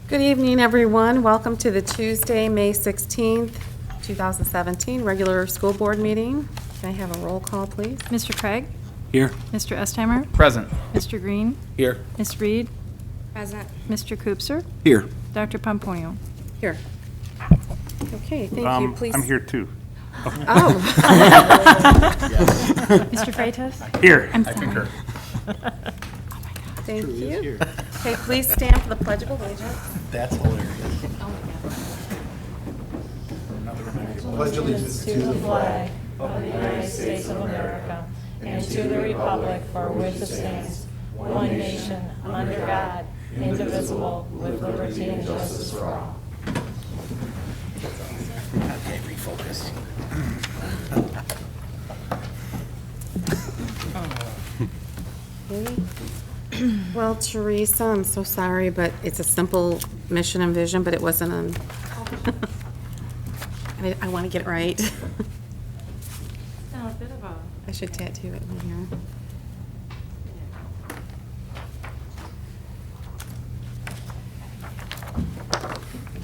Good evening, everyone. Welcome to the Tuesday, May 16th, 2017 regular school board meeting. Can I have a roll call, please? Mr. Craig? Here. Mr. Estheimer? Present. Mr. Green? Here. Ms. Reed? Present. Mr. Coopser? Here. Dr. Pomponio? Here. Okay, thank you. Please. I'm here too. Oh, Mr. Freitas? Here. I'm sorry. thank you. Okay, please stand for the Pledge of Allegiance. That's hilarious. Pledge allegiance to the flag of the United States of America and to the republic for which it stands, one nation, under God, indivisible, with liberty and justice for all. Okay, refocus. Okay. Well, Teresa, I'm so sorry, but it's a simple mission and vision, but it wasn't on. I want to get it right. A bit of a... I should tattoo it in here.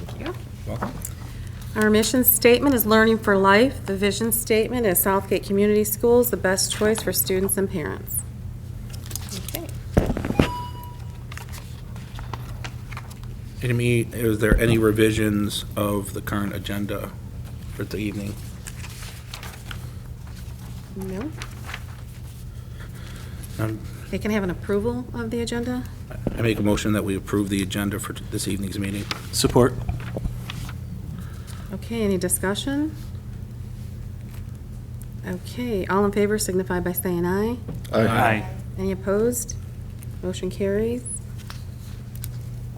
Thank you. Welcome. Our mission statement is learning for life. The vision statement is Southgate Community Schools, the best choice for students and parents. Okay. Amy, is there any revisions of the current agenda for the evening? No? Um, They can have an approval of the agenda? I make a motion that we approve the agenda for this evening's meeting. Support. Okay, any discussion? Okay, all in favor signify by saying aye. Aye. Any opposed? Motion carries.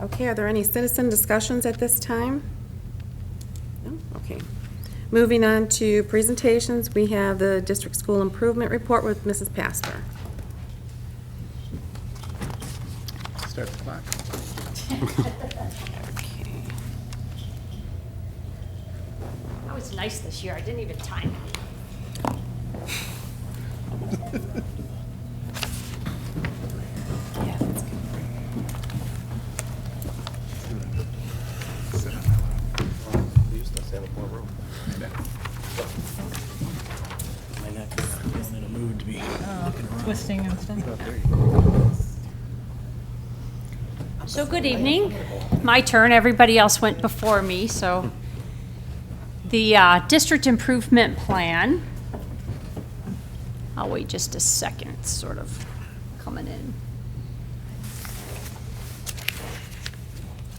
Okay, are there any citizen discussions at this time? No? Okay. Moving on to presentations, we have the District School Improvement Report with Mrs. Pastor. Start the clock. Okay. That was nice this year. I didn't even time it. Yeah, that's good. We used to have more room. My neck is in a mood to be looking around. Twisting and stuff. So good evening. My turn. Everybody else went before me, so. The district improvement plan. I'll wait just a second, it's sort of coming in.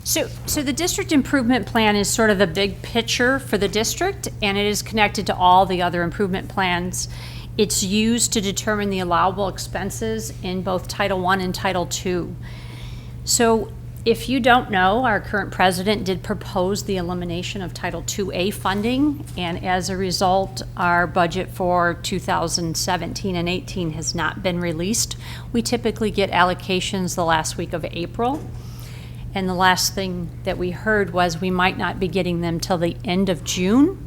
So the district improvement plan is sort of the big picture for the district, and it is connected to all the other improvement plans. It's used to determine the allowable expenses in both Title I and Title II. So if you don't know, our current president did propose the elimination of Title IIA funding, and as a result, our budget for 2017 and 18 has not been released. We typically get allocations the last week of April, and the last thing that we heard was we might not be getting them till the end of June,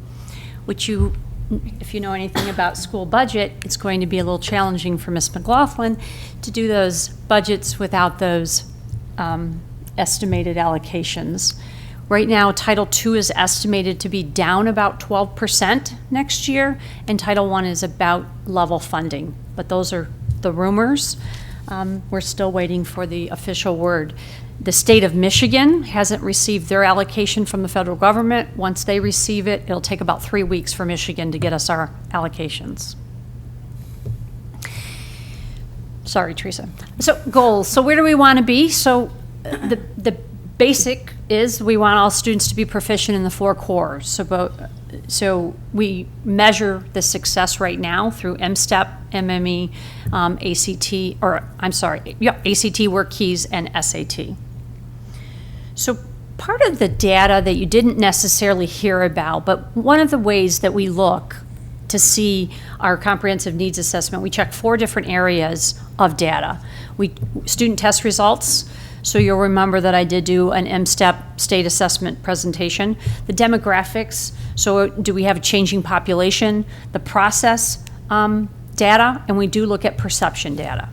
which if you know anything about school budget, it's going to be a little challenging for Ms. McLaughlin to do those budgets without those estimated allocations. Right now, Title II is estimated to be down about 12% next year, and Title I is about level funding. But those are the rumors. We're still waiting for the official word. The state of Michigan hasn't received their allocation from the federal government. Once they receive it, it'll take about 3 weeks for Michigan to get us our allocations. Sorry, Teresa. So goals. So where do we want to be? So the basic is we want all students to be proficient in the 4 cores. So we measure the success right now through MSTEP, MME, ACT Work Keys, and SAT. So part of the data that you didn't necessarily hear about, but one of the ways that we look to see our comprehensive needs assessment, we check 4 different areas of data. Student test results. So you'll remember that I did do an MSTEP state assessment presentation. The demographics, so do we have a changing population? The process data, and we do look at perception data.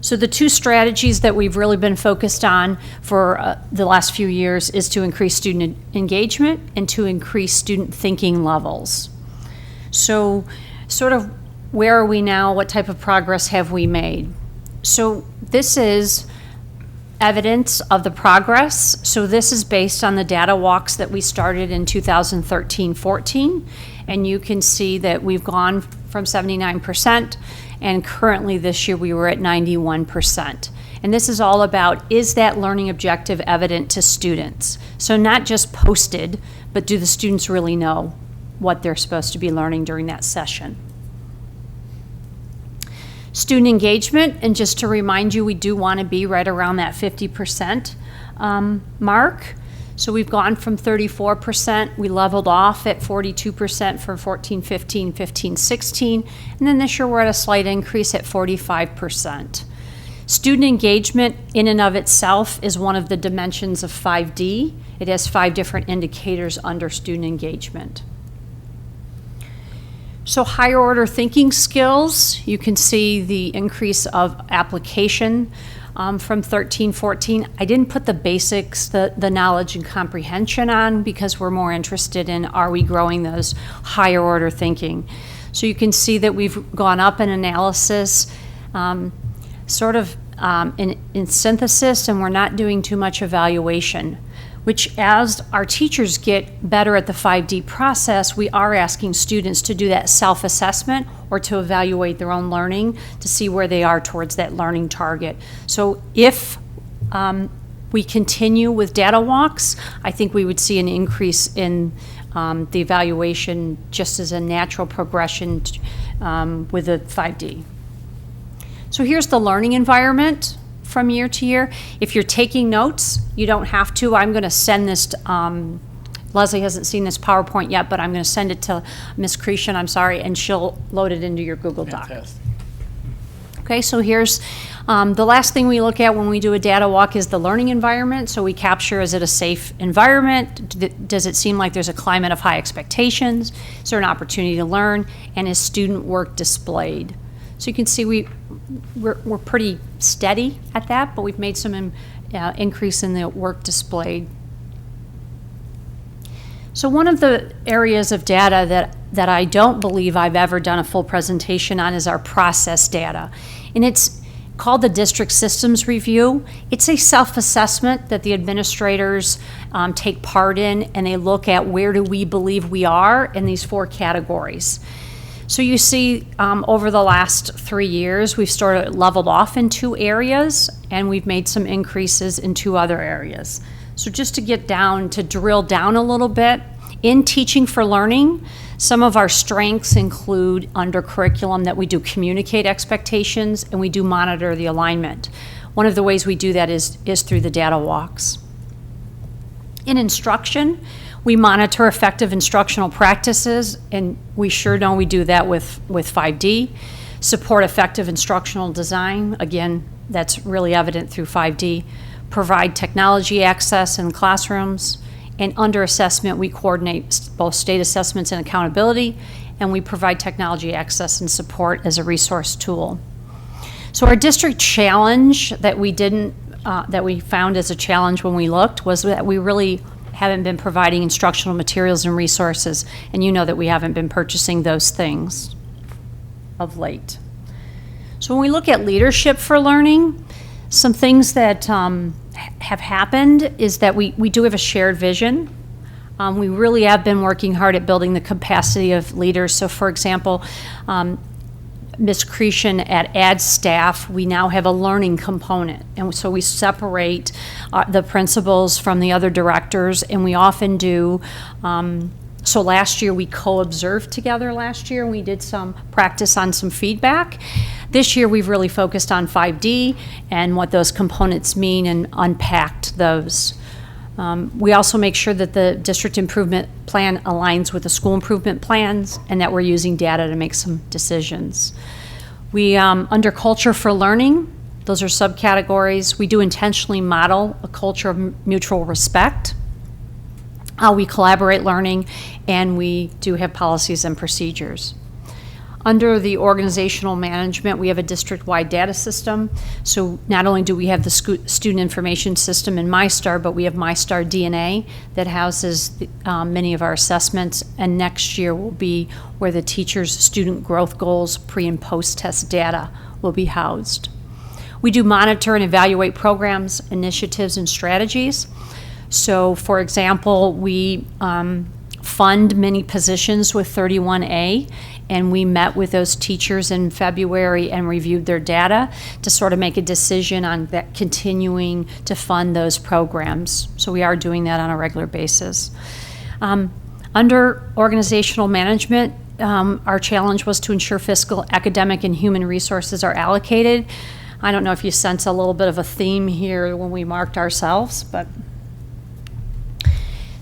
So the two strategies that we've really been focused on for the last few years is to increase student engagement and to increase student thinking levels. So sort of where are we now? What type of progress have we made? So this is evidence of the progress. So this is based on the data walks that we started in 2013-14. And you can see that we've gone from 79%, and currently this year we were at 91%. And this is all about, is that learning objective evident to students? So not just posted, but do the students really know what they're supposed to be learning during that session? Student engagement, and just to remind you, we do want to be right around that 50% mark. So we've gone from 34%, we leveled off at 42% for 14-15, 15-16, and then this year we're at a slight increase at 45%. Student engagement in and of itself is one of the dimensions of 5D. It has 5 different indicators under student engagement. So higher order thinking skills, you can see the increase of application from 13-14. I didn't put the basics, the knowledge and comprehension on, because we're more interested in, are we growing those higher order thinking? So you can see that we've gone up in analysis, sort of in synthesis, and we're not doing too much evaluation, which as our teachers get better at the 5D process, we are asking students to do that self-assessment or to evaluate their own learning to see where they are towards that learning target. So if we continue with data walks, I think we would see an increase in the evaluation just as a natural progression with the 5D. So here's the learning environment from year to year. If you're taking notes, you don't have to. I'm going to send this to, Leslie hasn't seen this PowerPoint yet, but I'm going to send it to Ms. Cretion, I'm sorry, and she'll load it into your Google Doc. Fantastic. Okay, so here's the last thing we look at when we do a data walk is the learning environment. So we capture, is it a safe environment? Does it seem like there's a climate of high expectations? Is there an opportunity to learn? And is student work displayed? So you can see we're pretty steady at that, but we've made some increase in the work displayed. So one of the areas of data that I don't believe I've ever done a full presentation on is our process data. And it's called the District Systems Review. It's a self-assessment that the administrators take part in, and they look at where do we believe we are in these 4 categories. So you see over the last 3 years, we've sort of leveled off in 2 areas, and we've made some increases in 2 other areas. So just to get down, to drill down a little bit, in teaching for learning, some of our strengths include under curriculum that we do communicate expectations and we do monitor the alignment. One of the ways we do that is through the data walks. In instruction, we monitor effective instructional practices, and we sure know we do that with 5D. Support effective instructional design, again, that's really evident through 5D. Provide technology access in classrooms, and under assessment, we coordinate both state assessments and accountability, and we provide technology access and support as a resource tool. So our district challenge that we found as a challenge when we looked was that we really haven't been providing instructional materials and resources, and you know that we haven't been purchasing those things of late. So when we look at leadership for learning, some things that have happened is that we do have a shared vision. We really have been working hard at building the capacity of leaders. So for example, Ms. Cretion at Add Staff, we now have a learning component. And so we separate the principals from the other directors, and we often do, so last year we co-observed together last year, and we did some practice on some feedback. This year we've really focused on 5D and what those components mean and unpacked those. We also make sure that the district improvement plan aligns with the school improvement plans and that we're using data to make some decisions. We, under culture for learning, those are subcategories. We do intentionally model a culture of mutual respect. We collaborate learning, and we do have policies and procedures. Under the organizational management, we have a district-wide data system. So not only do we have the student information system in MyStar, but we have MyStar DNA that houses many of our assessments. And next year will be where the teachers' student growth goals, pre- and post-test data will be housed. We do monitor and evaluate programs, initiatives, and strategies. So, for example, we fund many positions with 31A, and we met with those teachers in February and reviewed their data to sort of make a decision on that continuing to fund those programs. So we are doing that on a regular basis. Under organizational management, our challenge was to ensure fiscal, academic, and human resources are allocated. I don't know if you sense a little bit of a theme here when we marked ourselves, but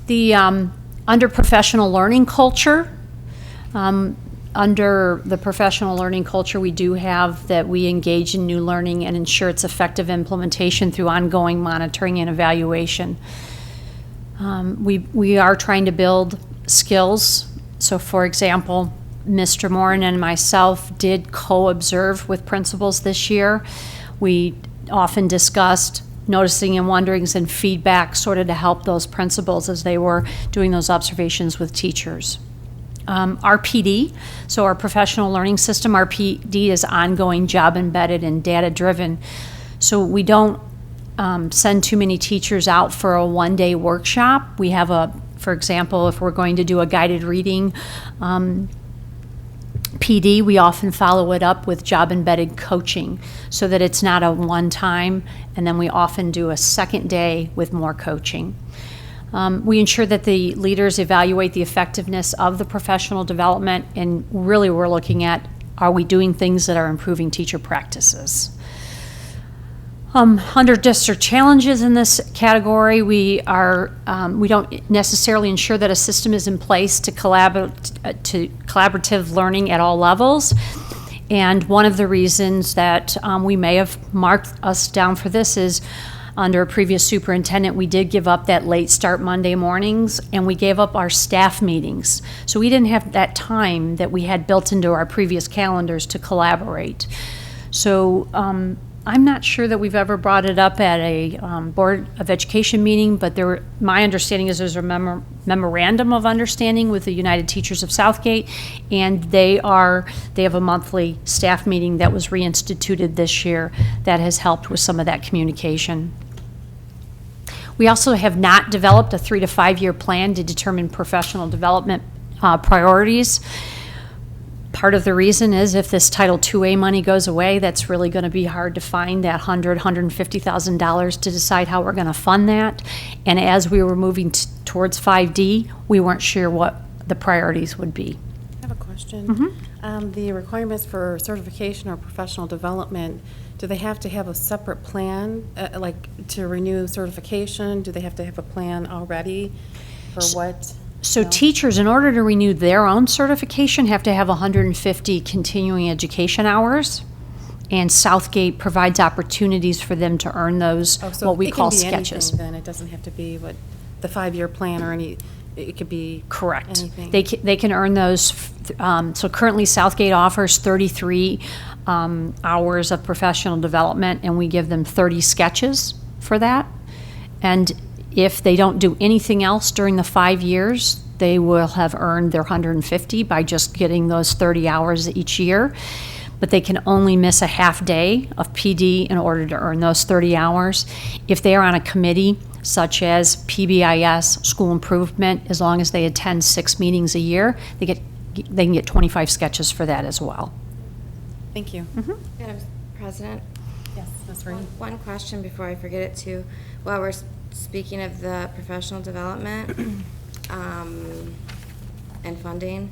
the under professional learning culture, under the professional learning culture, we do have that we engage in new learning and ensure its effective implementation through ongoing monitoring and evaluation. We are trying to build skills. So, for example, Mr. Moran and myself did co-observe with principals this year. We often discussed noticing and wonderings and feedback sort of to help those principals as they were doing those observations with teachers. Our PD, so our professional learning system, our PD is ongoing, job embedded, and data driven. So we don't send too many teachers out for a one-day workshop. We have for example, if we're going to do a guided reading PD, we often follow it up with job embedded coaching so that it's not a one time, and then we often do a second day with more coaching. We ensure that the leaders evaluate the effectiveness of the professional development, and really we're looking at, are we doing things that are improving teacher practices? Under district challenges in this category, we don't necessarily ensure that a system is in place to collaborative learning at all levels. And one of the reasons that we may have marked us down for this is under a previous superintendent, we did give up that late start Monday mornings, and we gave up our staff meetings. So we didn't have that time that we had built into our previous calendars to collaborate. So I'm not sure that we've ever brought it up at a Board of Education meeting, but my understanding is there's a memorandum of understanding with the United Teachers of Southgate, and they have a monthly staff meeting that was reinstituted this year that has helped with some of that communication. We also have not developed a 3 to 5 year plan to determine professional development priorities. Part of the reason is if this Title IIA money goes away, that's really going to be hard to find that $150,000 to decide how we're going to fund that. And as we were moving towards 5D, we weren't sure what the priorities would be. I have a question. The requirements for certification or professional development, do they have to have a separate plan, like to renew certification? Do they have to have a plan already for what? So No. teachers, in order to renew their own certification, have to have 150 continuing education hours. And Southgate provides opportunities for them to earn those, Oh, so what we it can call be sketches. anything then, it doesn't have to be what, the 5-year plan or it could be Correct. anything. They can earn those. So currently Southgate offers 33 hours of professional development, and we give them 30 sketches for that. And if they don't do anything else during the 5 years, they will have earned their 150 by just getting those 30 hours each year. But they can only miss a half day of PD in order to earn those 30 hours. If they are on a committee, such as PBIS, school improvement, as long as they attend 6 meetings a year, they can get 25 sketches for that as well. Thank you. Madam President, Yes, Ms. Reed. one question before I forget it too. While we're speaking of the professional development and funding,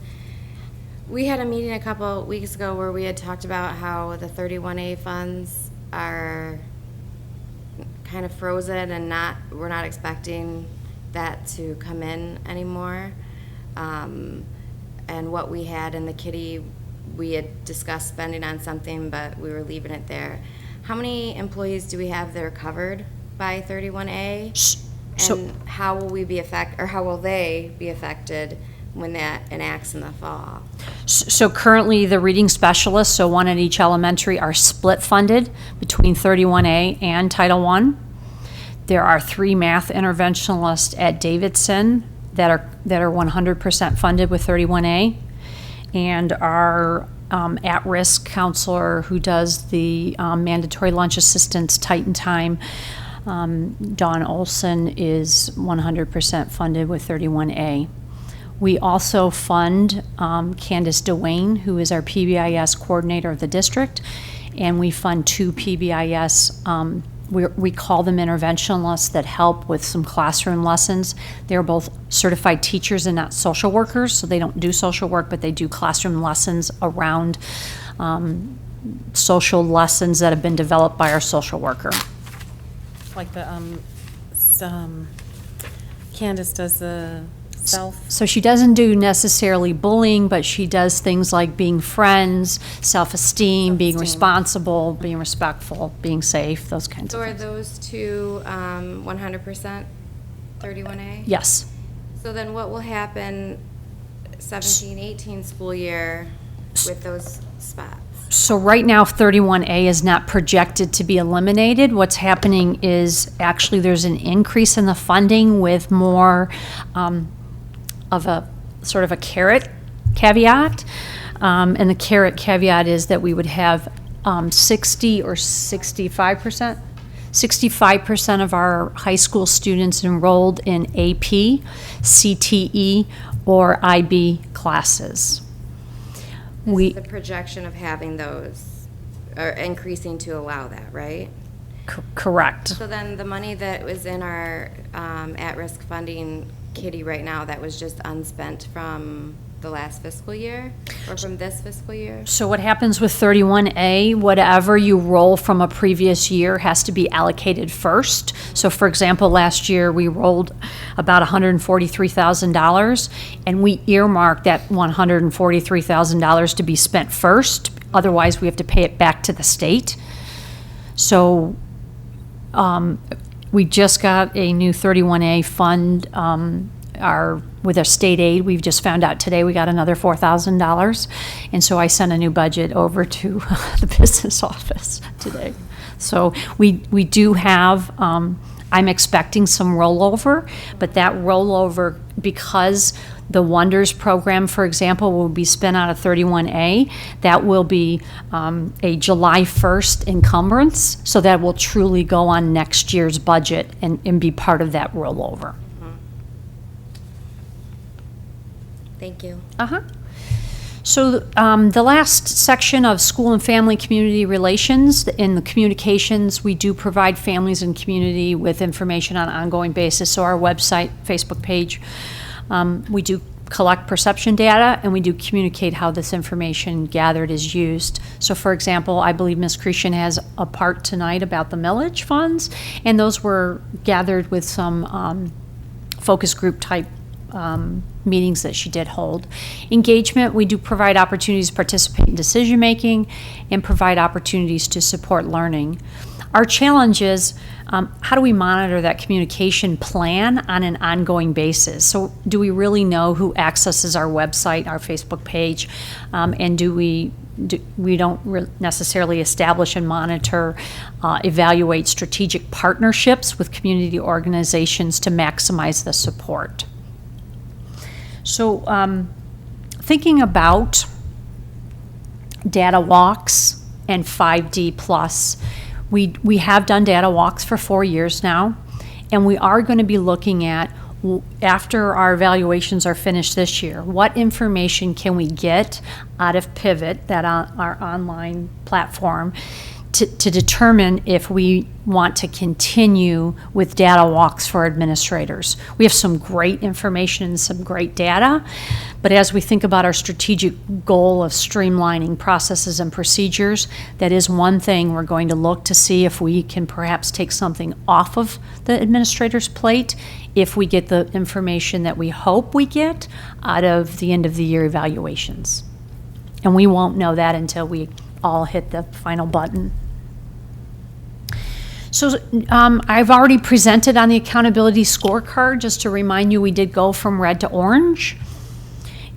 we had a meeting a couple weeks ago where we had talked about how the 31A funds are kind of frozen and we're not expecting that to come in anymore. And what we had in the kitty, we had discussed spending on something, but we were leaving it there. How many employees do we have that are covered by 31A? So- And how will we be how will they be affected when that enacts in the fall? So currently, the reading specialists, so one at each elementary, are split funded between 31A and Title I. There are 3 math interventionalists at Davidson that are 100% funded with 31A. And our at-risk counselor who does the mandatory lunch assistance Titan Time, Dawn Olson, is 100% funded with 31A. We also fund Candace Dwayne, who is our PBIS coordinator of the district, and we fund 2 PBIS, we call them interventionalists that help with some classroom lessons. They're both certified teachers and not social workers, so they don't do social work, but they do classroom lessons around social lessons that have been developed by our social worker. Like the, Candace does the self. So she doesn't do necessarily bullying, but she does things like being friends, self-esteem, being responsible, being respectful, being safe, those kinds So of are things. those two 100% 31A? Yes. So then what will happen 17-18 school year with those spots? So right now, 31A is not projected to be eliminated. What's happening is actually there's an increase in the funding with more of a sort of a carrot caveat. And the carrot caveat is that we would have 60 or 65%? 65% of our high school students enrolled in AP, CTE, or IB classes. We, The projection of having those, or increasing to allow that, right? correct. So then the money that was in our at-risk funding kitty right now, that was just unspent from the last fiscal year, or from this fiscal year? So what happens with 31A, whatever you roll from a previous year has to be allocated first. So for example, last year we rolled about $143,000, and we earmarked that $143,000 to be spent first. Otherwise, we have to pay it back to the state. So we just got a new 31A fund, with our state aid. We've just found out today we got another $4,000. And so I sent a new budget over to the business office today. So we do have, I'm expecting some rollover, but that rollover, because the Wonders program, for example, will be spent out of 31A, that will be a July 1st encumbrance, so that will truly go on next year's budget and be part of that rollover. Thank you. Uh-huh. So the last section of school and family community relations, in the communications, we do provide families and community with information on an ongoing basis. So our website, Facebook page, we do collect perception data, and we do communicate how this information gathered is used. So for example, I believe Ms. Cretion has a part tonight about the millage funds, and those were gathered with some focus group type meetings that she did hold. Engagement, we do provide opportunities to participate in decision-making and provide opportunities to support learning. Our challenge is, how do we monitor that communication plan on an ongoing basis? So do we really know who accesses our website, our Facebook page, and we don't necessarily establish and monitor, evaluate strategic partnerships with community organizations to maximize the support. So thinking about data walks and 5D plus, we have done data walks for 4 years now, and we are going to be looking at, after our evaluations are finished this year, what information can we get out of Pivot, that our online platform, to determine if we want to continue with data walks for administrators. We have some great information and some great data, but as we think about our strategic goal of streamlining processes and procedures, that is one thing we're going to look to see if we can perhaps take something off of the administrator's plate if we get the information that we hope we get out of the end of the year evaluations. And we won't know that until we all hit the final button. So I've already presented on the accountability scorecard. Just to remind you, we did go from red to orange.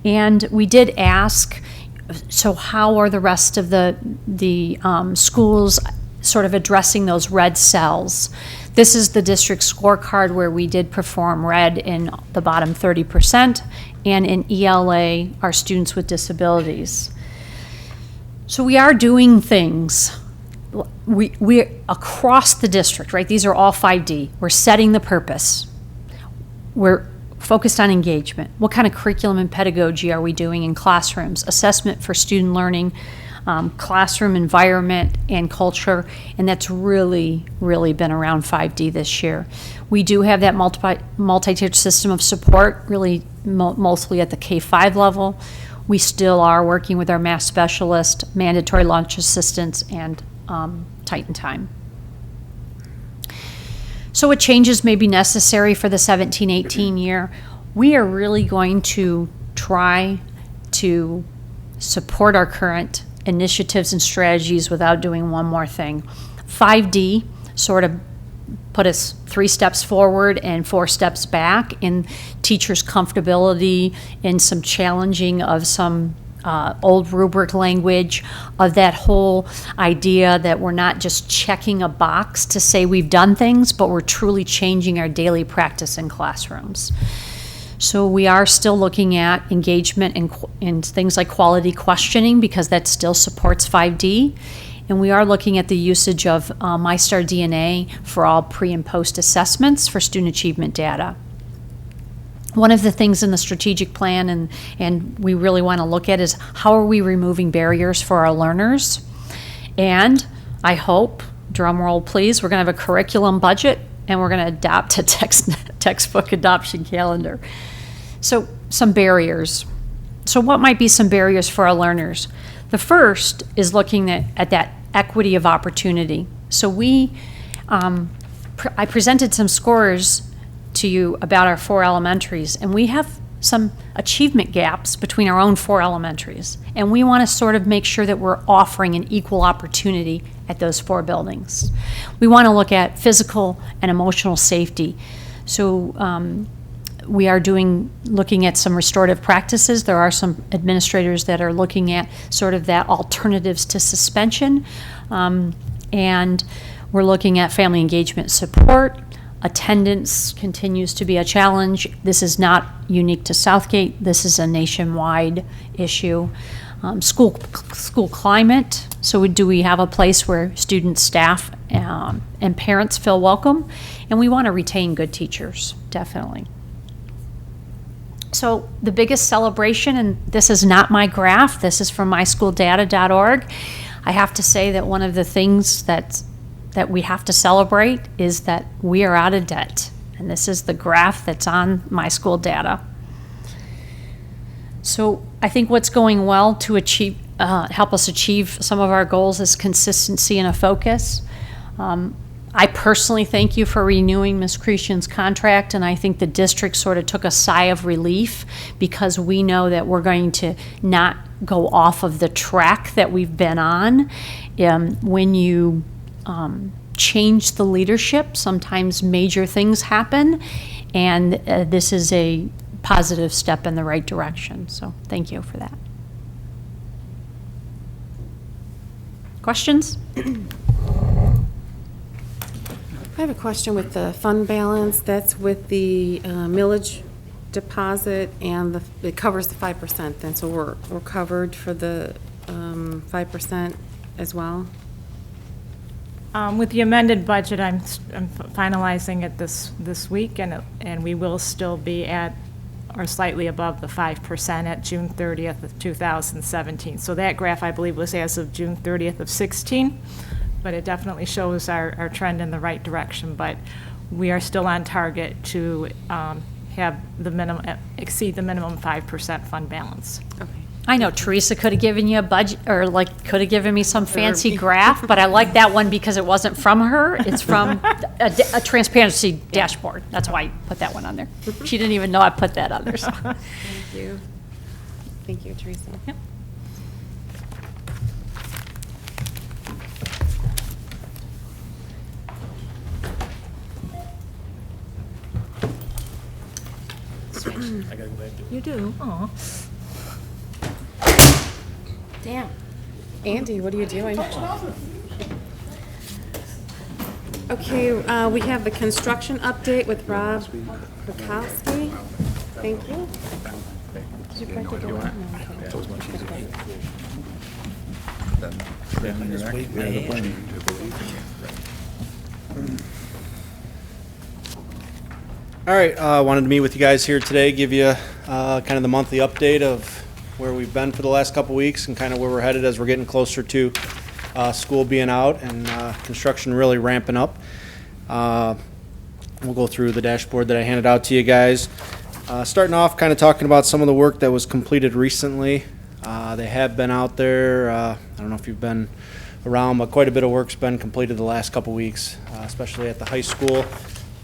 And we did ask, so how are the rest of the schools sort of addressing those red cells? This is the district scorecard where we did perform red in the bottom 30%, and in ELA, our students with disabilities. So we are doing things. We're across the district, right? These are all 5D. We're setting the purpose. We're focused on engagement. What kind of curriculum and pedagogy are we doing in classrooms? Assessment for student learning, classroom environment and culture, and that's really been around 5D this year. We do have that multi-tiered system of support, really mostly at the K-5 level. We still are working with our math specialist, mandatory lunch assistants, and Titan Time. So what changes may be necessary for the 17-18 year? We are really going to try to support our current initiatives and strategies without doing one more thing. 5D sort of put us 3 steps forward and 4 steps back in teachers' comfortability, in some challenging of some old rubric language, of that whole idea that we're not just checking a box to say we've done things, but we're truly changing our daily practice in classrooms. So we are still looking at engagement in things like quality questioning, because that still supports 5D. And we are looking at the usage of MyStar DNA for all pre and post assessments for student achievement data. One of the things in the strategic plan and we really want to look at is how are we removing barriers for our learners? And I hope, drum roll please, we're going to have a curriculum budget and we're going to adopt a textbook adoption calendar. So some barriers. So what might be some barriers for our learners? The first is looking at that equity of opportunity. So I presented some scores to you about our 4 elementaries, and we have some achievement gaps between our own 4 elementaries. And we want to sort of make sure that we're offering an equal opportunity at those 4 buildings. We want to look at physical and emotional safety. So we are looking at some restorative practices. There are some administrators that are looking at sort of that alternatives to suspension. And we're looking at family engagement support. Attendance continues to be a challenge. This is not unique to Southgate. This is a nationwide issue. School climate. So do we have a place where students, staff, and parents feel welcome? And we want to retain good teachers, definitely. So the biggest celebration, and this is not my graph, this is from myschooldata.org. I have to say that one of the things that we have to celebrate is that we are out of debt. And this is the graph that's on My School Data. So I think what's going well to help us achieve some of our goals is consistency and a focus. I personally thank you for renewing Ms. Creason's contract, and I think the district sort of took a sigh of relief because we know that we're going to not go off of the track that we've been on. When you change the leadership, sometimes major things happen, and this is a positive step in the right direction. So thank you for that. Questions? I have a question with the fund balance. That's with the millage deposit, and it covers the 5% then, so we're covered for the 5% as well? With the amended budget, I'm finalizing it this week, and we will still be at or slightly above the 5% at June 30th of 2017. So that graph, I believe, was as of June 30th of 16, but it definitely shows our trend in the right direction. But we are still on target to have the exceed the minimum 5% fund balance. Okay. I know Teresa could have given you a budget, or could have given me some fancy graph, but I like that one because it wasn't from her. It's from a transparency dashboard. That's why I put that one on there. She didn't even know I put that on there. So. Thank you. Thank you, Teresa. Yep. You do? Aw. Damn. Andy, what are you doing? Okay, we have the construction update with Rob Bukowski. Thank you. Did you break the door? No, okay. All right, wanted to meet with you guys here today, give you kind of the monthly update of where we've been for the last couple weeks and kind of where we're headed as we're getting closer to school being out and construction really ramping up. We'll go through the dashboard that I handed out to you guys. Starting off, kind of talking about some of the work that was completed recently. They have been out there. I don't know if you've been around, but quite a bit of work's been completed the last couple weeks, especially at the high school.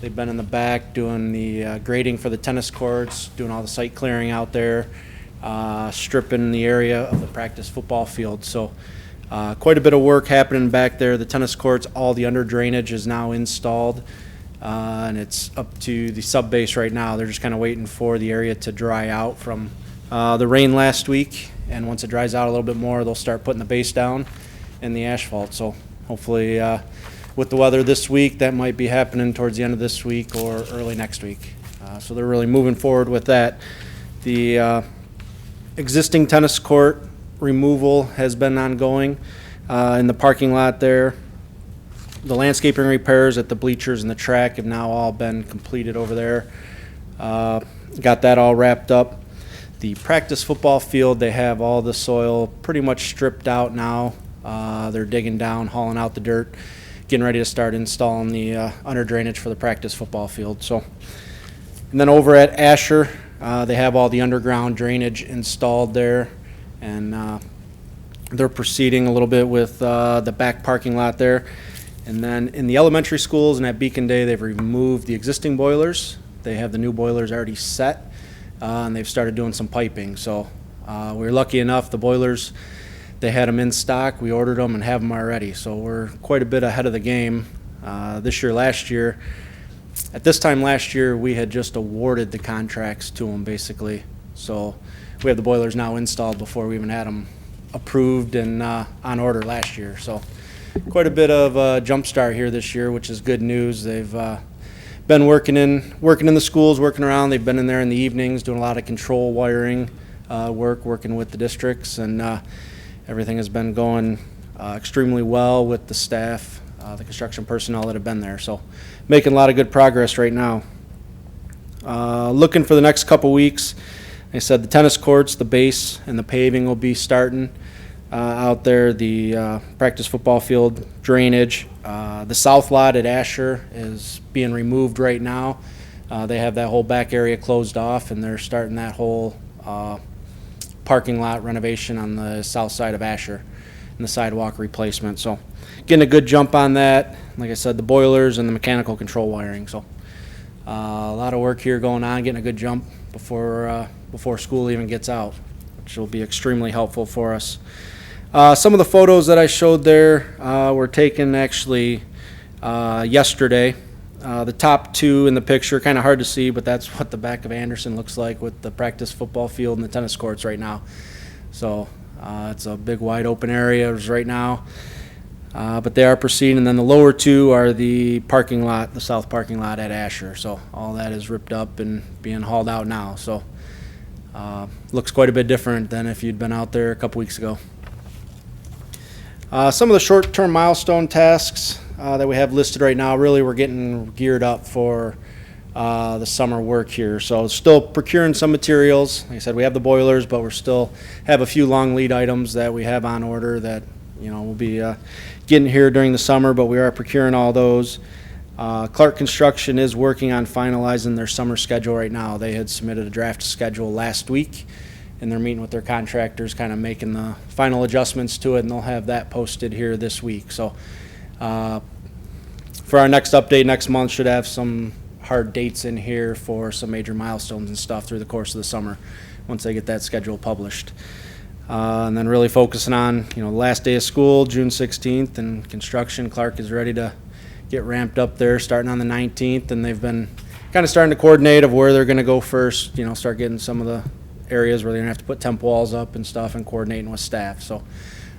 They've been in the back doing the grading for the tennis courts, doing all the site clearing out there, stripping the area of the practice football field. So quite a bit of work happening back there. The tennis courts, all the under drainage is now installed, and it's up to the sub base right now. They're just kind of waiting for the area to dry out from the rain last week, and once it dries out a little bit more, they'll start putting the base down and the asphalt. So hopefully with the weather this week, that might be happening towards the end of this week or early next week. So they're really moving forward with that. The existing tennis court removal has been ongoing in the parking lot there. The landscaping repairs at the bleachers and the track have now all been completed over there. Got that all wrapped up. The practice football field, they have all the soil pretty much stripped out now. They're digging down, hauling out the dirt, getting ready to start installing the under drainage for the practice football field. So, and then over at Asher, they have all the underground drainage installed there, and they're proceeding a little bit with the back parking lot there. And then in the elementary schools and at Beacon Day, they've removed the existing boilers. They have the new boilers already set, and they've started doing some piping. So we were lucky enough, the boilers, they had them in stock. We ordered them and have them already. So we're quite a bit ahead of the game. Last year, at this time last year, we had just awarded the contracts to them basically. So we have the boilers now installed before we even had them approved and on order last year. So quite a bit of a jump start here this year, which is good news. They've been working in the schools, working around. They've been in there in the evenings doing a lot of control wiring working with the districts, and everything has been going extremely well with the staff, the construction personnel that have been there. So making a lot of good progress right now. Looking for the next couple weeks, like I said, the tennis courts, the base, and the paving will be starting out there. The practice football field drainage. The south lot at Asher is being removed right now. They have that whole back area closed off, and they're starting that whole parking lot renovation on the south side of Asher and the sidewalk replacement. So getting a good jump on that. Like I said, the boilers and the mechanical control wiring. So a lot of work here going on, getting a good jump before school even gets out, which will be extremely helpful for us. Some of the photos that I showed there were taken actually yesterday. The top two in the picture, kind of hard to see, but that's what the back of Anderson looks like with the practice football field and the tennis courts right now. So it's a big wide open area right now, but they are proceeding. And then the lower two are the parking lot, the south parking lot at Asher. So all that is ripped up and being hauled out now. So looks quite a bit different than if you'd been out there a couple weeks ago. Some of the short-term milestone tasks that we have listed right now, really we're getting geared up for the summer work here. So still procuring some materials. Like I said, we have the boilers, but we're still have a few long lead items that we have on order that we'll be getting here during the summer, but we are procuring all those. Clark Construction is working on finalizing their summer schedule right now. They had submitted a draft schedule last week, and they're meeting with their contractors, kind of making the final adjustments to it, and they'll have that posted here this week. So for our next update next month, should have some hard dates in here for some major milestones and stuff through the course of the summer once they get that schedule published. And then really focusing on, the last day of school, June 16th, and construction. Clark is ready to get ramped up there starting on the 19th, and they've been kind of starting to coordinate of where they're going to go first, start getting some of the areas where they're gonna have to put temp walls up and stuff and coordinating with staff. So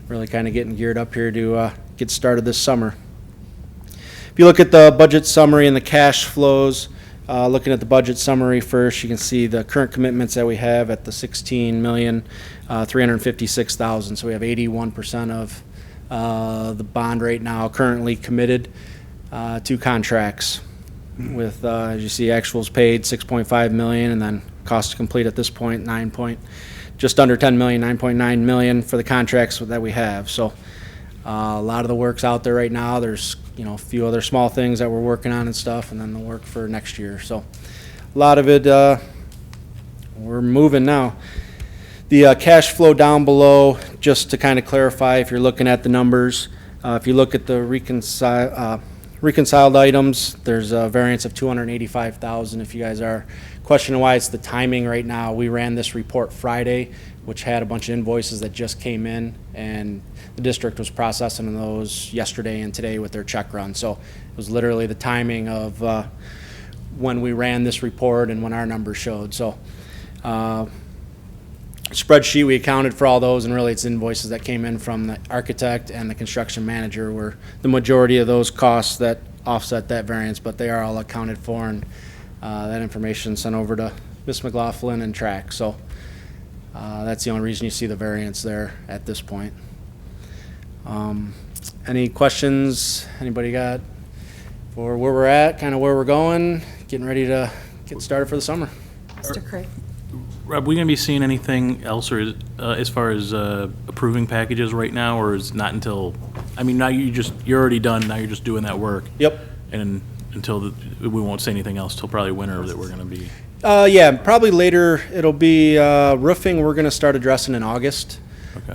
really kind of getting geared up here to get started this summer. If you look at the budget summary and the cash flows, looking at the budget summary first, you can see the current commitments that we have at the $16,356,000. So we have 81% of the bond right now currently committed to contracts. With as you see, actuals paid $6.5 million, and then cost to complete at this point just under $10 million, $9.9 million for the contracts that we have. So a lot of the work's out there right now. There's a few other small things that we're working on and stuff, and then the work for next year. So a lot of it, we're moving now. The cash flow down below, just to kind of clarify, if you're looking at the numbers, if you look at the reconciled items, there's a variance of $285,000. If you guys are questioning why it's the timing right now, we ran this report Friday, which had a bunch of invoices that just came in, and the district was processing those yesterday and today with their check run. So it was literally the timing of when we ran this report and when our numbers showed. So spreadsheet, we accounted for all those, and really it's invoices that came in from the architect and the construction manager were the majority of those costs that offset that variance, but they are all accounted for, and that information sent over to Ms. McLaughlin and track. So that's the only reason you see the variance there at this point. Any questions anybody got for where we're at, kind of where we're going, getting ready to get started for the summer? Mr. Craig? Rob, we gonna be seeing anything else, or as far as approving packages right now, or is not until? I mean, now you're already done. Now you're just doing that work. Yep. And until we won't say anything else till probably winter that we're gonna be. Yeah, probably later. It'll be roofing. We're going to start addressing in August. Okay.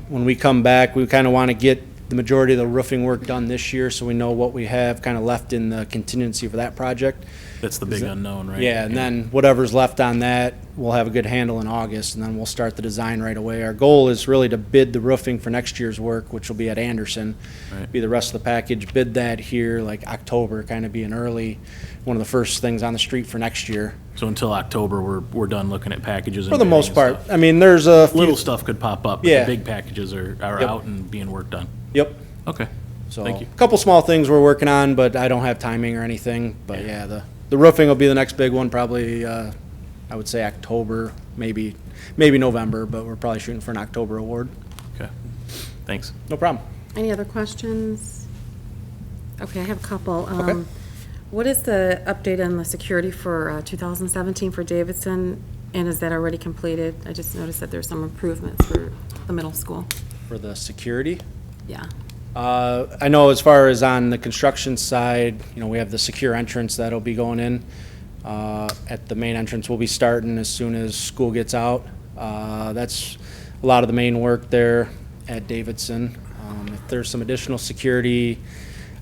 When we come back, we kind of want to get the majority of the roofing work done this year, so we know what we have kind of left in the contingency for that project. That's the big unknown, right? Yeah, and then whatever's left on that, we'll have a good handle in August, and then we'll start the design right away. Our goal is really to bid the roofing for next year's work, which will be at Anderson. Right. Be the rest of the package, bid that here like October, kind of be an early, one of the first things on the street for next year. So until October, we're done looking at packages. For and the bidding most and part. stuff. I mean, there's a few. Little stuff could pop up, but Yeah. the big packages are Yep. out and being worked on. Yep. Okay. So, Thank you. a couple small things we're working on, but I don't have timing or anything. But yeah, the roofing will be the next big one, probably, I would say October, maybe November, but we're probably shooting for an October award. Okay. Thanks. No problem. Any other questions? Okay, I have a couple. Okay. What is the update on the security for 2017 for Davidson, and is that already completed? I just noticed that there's some improvements for the middle school. For the security, Yeah. I know as far as on the construction side, we have the secure entrance that'll be going in. At the main entrance, we'll be starting as soon as school gets out. That's a lot of the main work there at Davidson. If there's some additional security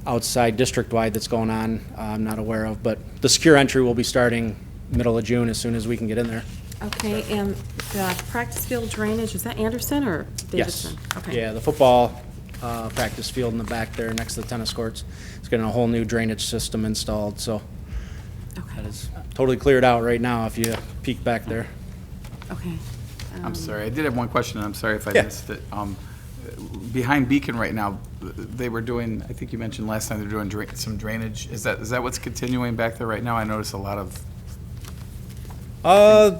outside district-wide that's going on, I'm not aware of, but the secure entry will be starting middle of June as soon as we can get in there. Okay, and the practice field drainage, is that Anderson or Yes. Davidson? Okay. Yeah, the football practice field in the back there next to the tennis courts. It's getting a whole new drainage system installed, so Okay, that is totally cleared out right now if you peek back there. okay. I'm sorry, I did have one question, and I'm sorry if I Yeah. missed it. Behind Beacon right now, they were doing, I think you mentioned last time, they're doing some drainage. Is that what's continuing back there right now? I noticed a lot of,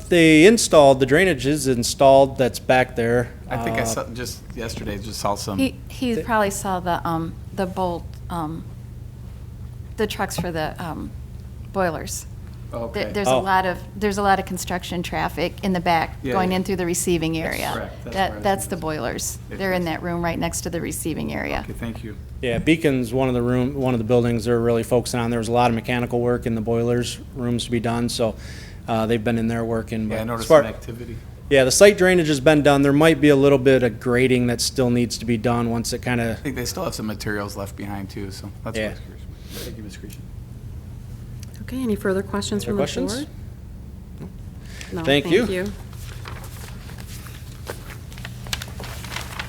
They installed, the drainage is installed that's back there. I think I saw, just yesterday, just saw some. He probably saw the bolt, the trucks for the boilers. Okay. There's Oh. there's a lot of construction traffic in the back Yeah, going yeah. in through the receiving area. correct. That's where I was That's the thinking. boilers. Yeah, They're in that's- that room right next to the receiving area. Okay, thank you. Yeah, Beacon's one of the buildings they're really focusing on. There was a lot of mechanical work in the boilers rooms to be done, so they've been in there working. Yeah, I but noticed as far- some activity. Yeah, the site drainage has been done. There might be a little bit of grading that still needs to be done once it kind I of, think they still have some materials left behind, too, so that's what I Yeah. was curious about. Thank you, Ms. Creasy. Okay, any further questions Other from the questions? board? No, Thank you.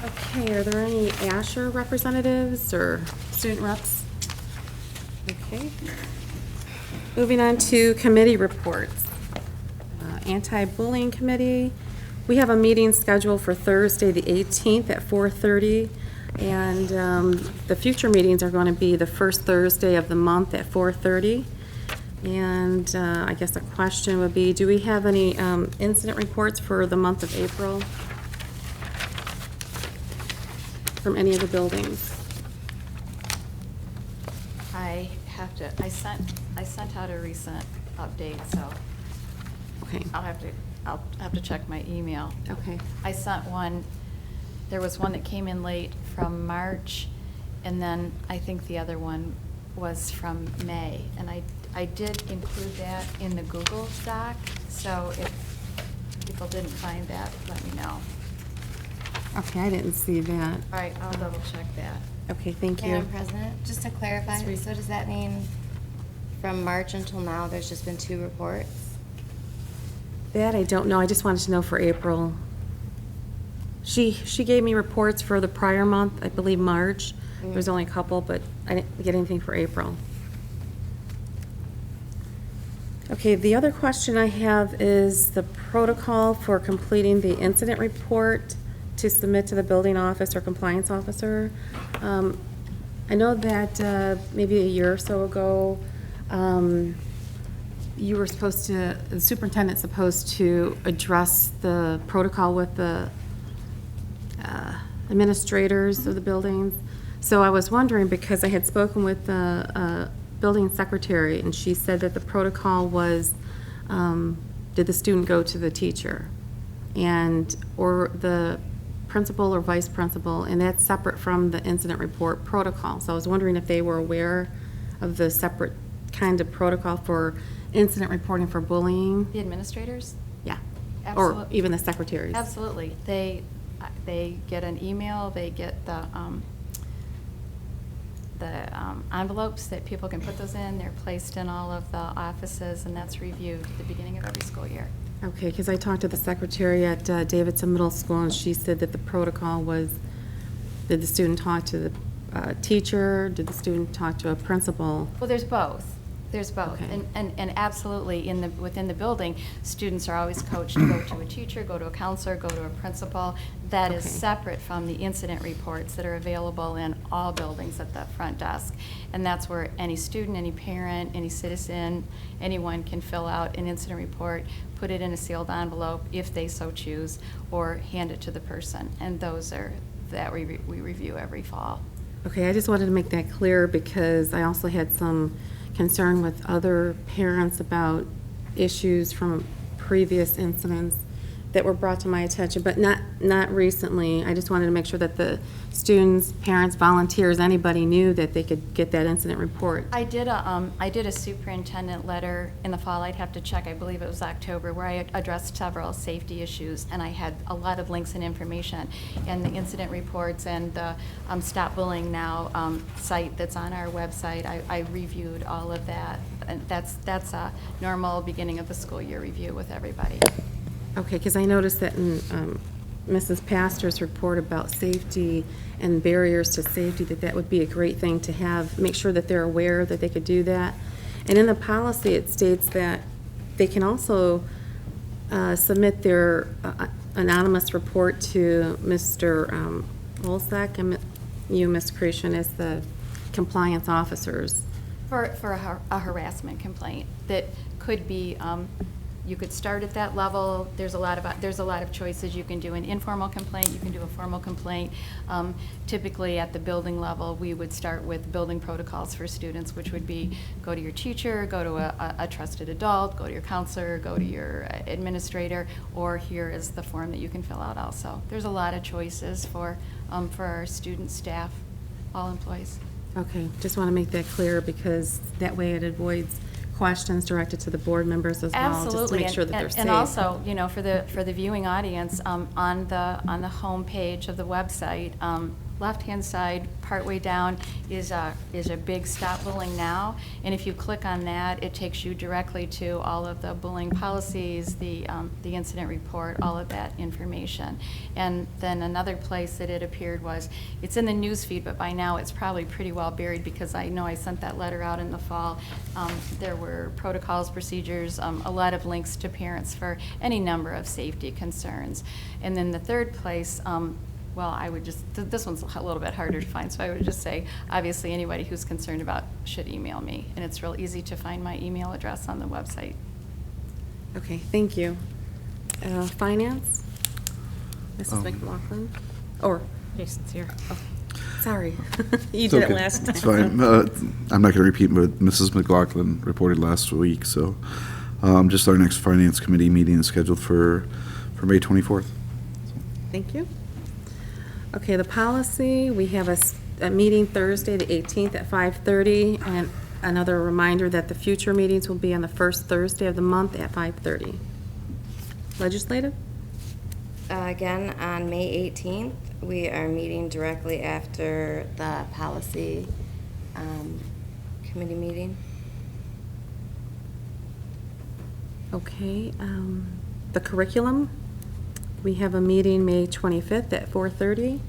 Okay, are there any Asher representatives or student reps? Okay. Moving on to committee reports. Anti-Bullying Committee. We have a meeting scheduled for Thursday, the 18th at 4:30. And the future meetings are going to be the first Thursday of the month at 4:30. And I guess the question would be, do we have any incident reports for the month of April from any of the buildings? I sent out a recent update, so Okay, I'll have to check my email. okay. I sent one, there was one that came in late from March, and then I think the other one was from May. And I did include that in the Google Doc, so if people didn't find that, let me know. Okay, I didn't see that. All right, I'll double check that. Okay, thank you. Madam President, just to clarify, Yes, Reed. so does that mean from March until now, there's just been 2 reports? That I don't know, I just wanted to know for April. She gave me reports for the prior month, I believe March. There was only a couple, but I didn't get anything for April. Okay, the other question I have is the protocol for completing the incident report to submit to the building office or compliance officer. I know that maybe a year or so ago, you were supposed to, the superintendent's supposed to address the protocol with the administrators of the buildings. So I was wondering, because I had spoken with the building secretary, and she said that the protocol was, did the student go to the teacher? Or the principal or vice principal, and that's separate from the incident report protocol. So I was wondering if they were aware of the separate kind of protocol for incident reporting for bullying? The administrators? Yeah. Or Absolutely. even the secretaries? Absolutely. They get an email, they get the envelopes that people can put those in. They're placed in all of the offices, and that's reviewed at the beginning of every school year. Okay, because I talked to the secretary at Davidson Middle School, and she said that the protocol was, did the student talk to the teacher? Did the student talk to a principal? Well, there's both. There's both. Okay. And absolutely, within the building, students are always coached to go to a teacher, go to a counselor, go to a principal. That is Okay. separate from the incident reports that are available in all buildings at the front desk. And that's where any student, any parent, any citizen, anyone can fill out an incident report, put it in a sealed envelope if they so choose, or hand it to the person. And those are, that we review every fall. Okay, I just wanted to make that clear because I also had some concern with other parents about issues from previous incidents that were brought to my attention, but not recently. I just wanted to make sure that the students, parents, volunteers, anybody knew that they could get that incident report. I did a superintendent letter in the fall. I'd have to check. I believe it was October, where I addressed several safety issues, and I had a lot of links and information. And the incident reports and the Stop Bullying Now site that's on our website, I reviewed all of that. And that's a normal beginning of the school year review with everybody. Okay, because I noticed that in Mrs. Pastor's report about safety and barriers to safety, that would be a great thing to have, make sure that they're aware that they could do that. And in the policy, it states that they can also submit their anonymous report to Mr. Olsak and you, Ms. Creation, as the compliance officers. For a harassment complaint that could be, you could start at that level. There's a lot of choices. You can do an informal complaint, you can do a formal complaint. Typically at the building level, we would start with building protocols for students, which would be go to your teacher, go to a trusted adult, go to your counselor, go to your administrator, or here is the form that you can fill out also. There's a lot of choices for our student, staff, all employees. Okay, just want to make that clear because that way it avoids questions directed to the board members as well, just to Absolutely. make sure that they're safe. And also, for the viewing audience, on the homepage of the website, left-hand side, partway down, is a big Stop Bullying Now. And if you click on that, it takes you directly to all of the bullying policies, the incident report, all of that information. And then another place that it appeared was, it's in the news feed, but by now it's probably pretty well buried because I know I sent that letter out in the fall. There were protocols, procedures, a lot of links to parents for any number of safety concerns. And then the third place, well, I would just, this one's a little bit harder to find, so I would just say, obviously, anybody who's concerned about should email me. And it's real easy to find my email address on the website. Okay, thank you. Finance? Mrs. McLaughlin? Or, Jason's here. sorry, you It's did okay. it last time. It's fine. I'm not going to repeat what Mrs. McLaughlin reported last week, so just our next Finance Committee meeting is scheduled for May 24th. Thank you. Okay, the policy, we have a meeting Thursday, the 18th at 5:30, and another reminder that the future meetings will be on the first Thursday of the month at 5:30. Legislative? Again, on May 18th, we are meeting directly after the policy committee meeting. Okay, the curriculum, we have a meeting May 25th at 4:30.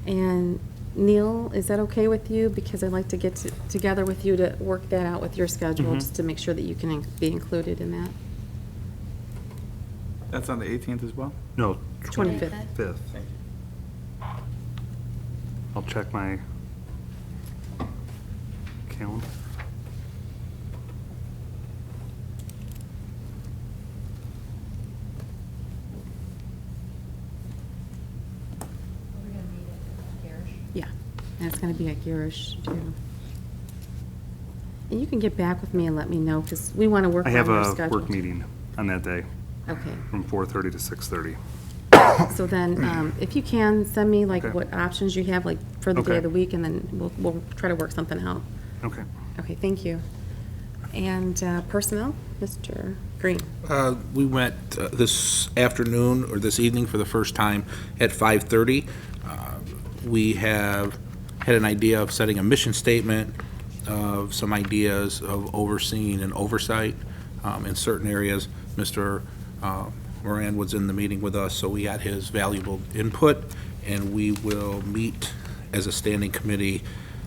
And Neil, is that okay with you? Because I'd like to get together with you to work that out with your schedule, just to make sure that you can be included in that. That's on the 18th as well? No, 25th. 5th. I'll check my calendar. Yeah, and it's gonna be at Garish too. And you can get back with me and let me know, because we want to work I on have your a schedule. work meeting on that day Okay, from 4:30 to 6:30. so then, if you can, send me like Okay. what options you have, like for the day Okay. of the week, and then we'll try to work something out. Okay. Okay, thank you. And personnel, Mr. Green. We met this afternoon, or this evening for the first time, at 5:30. We have had an idea of setting a mission statement, of some ideas of overseeing and oversight in certain areas. Mr. Moran was in the meeting with us, so we got his valuable input, and we will meet as a standing committee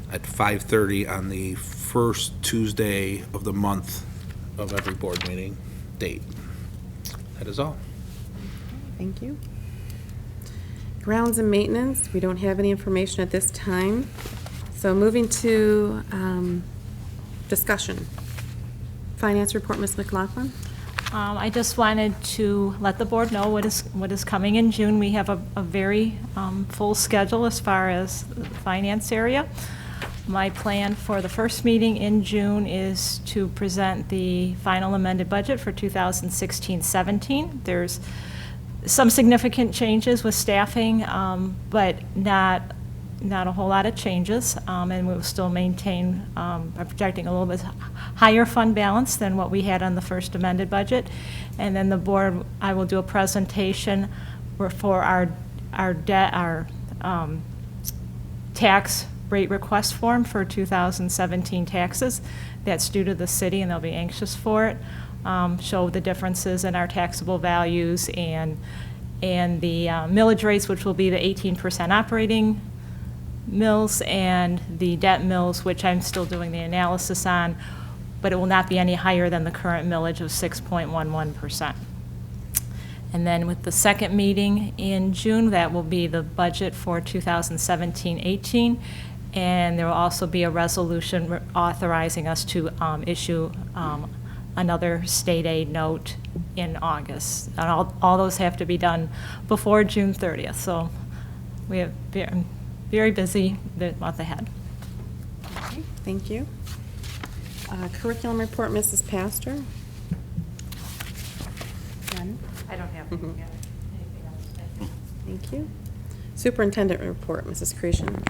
at 5:30 on the first Tuesday of the month of every board meeting date. That is all. Thank you. Grounds and maintenance, we don't have any information at this time. So moving to discussion. Finance report, Ms. McLaughlin. I just wanted to let the board know what is coming in June. We have a very full schedule as far as the finance area. My plan for the first meeting in June is to present the final amended budget for 2016-17. There's some significant changes with staffing, but not a whole lot of changes, and we'll still maintain, I'm projecting a little bit higher fund balance than what we had on the first amended budget. And then the board, I will do a presentation for our debt, our tax rate request form for 2017 taxes. That's due to the city, and they'll be anxious for it. Show the differences in our taxable values and the millage rates, which will be the 18% operating mills, and the debt mills, which I'm still doing the analysis on, but it will not be any higher than the current millage of 6.11%. And then with the second meeting in June, that will be the budget for 2017-18, and there will also be a resolution authorizing us to issue another state aid note in August. And all those have to be done before June 30th, so we have very busy the month ahead. Okay, thank you. Curriculum report, Mrs. Pastor. None? I don't have anything else. Thank you. Superintendent report, Mrs. Creason.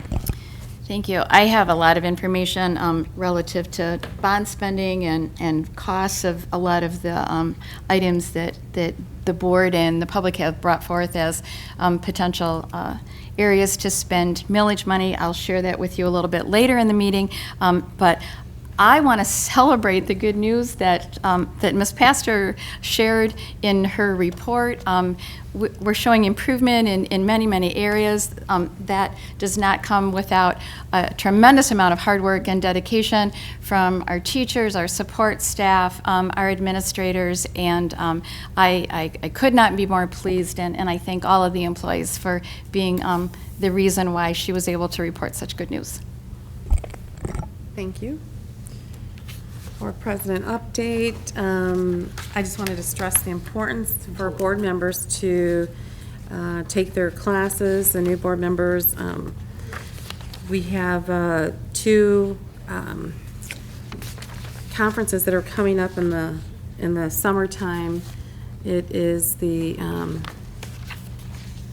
Thank you. I have a lot of information relative to bond spending and costs of a lot of the items that the board and the public have brought forth as potential areas to spend millage money. I'll share that with you a little bit later in the meeting. But I want to celebrate the good news that that Ms. Pastor shared in her report. We're showing improvement in many, many areas. That does not come without a tremendous amount of hard work and dedication from our teachers, our support staff, our administrators, and I could not be more pleased, and I thank all of the employees for being the reason why she was able to report such good news. Thank you. Board President update. I just wanted to stress the importance for board members to take their classes, the new board members. We have 2 conferences that are coming up in the summertime. It is the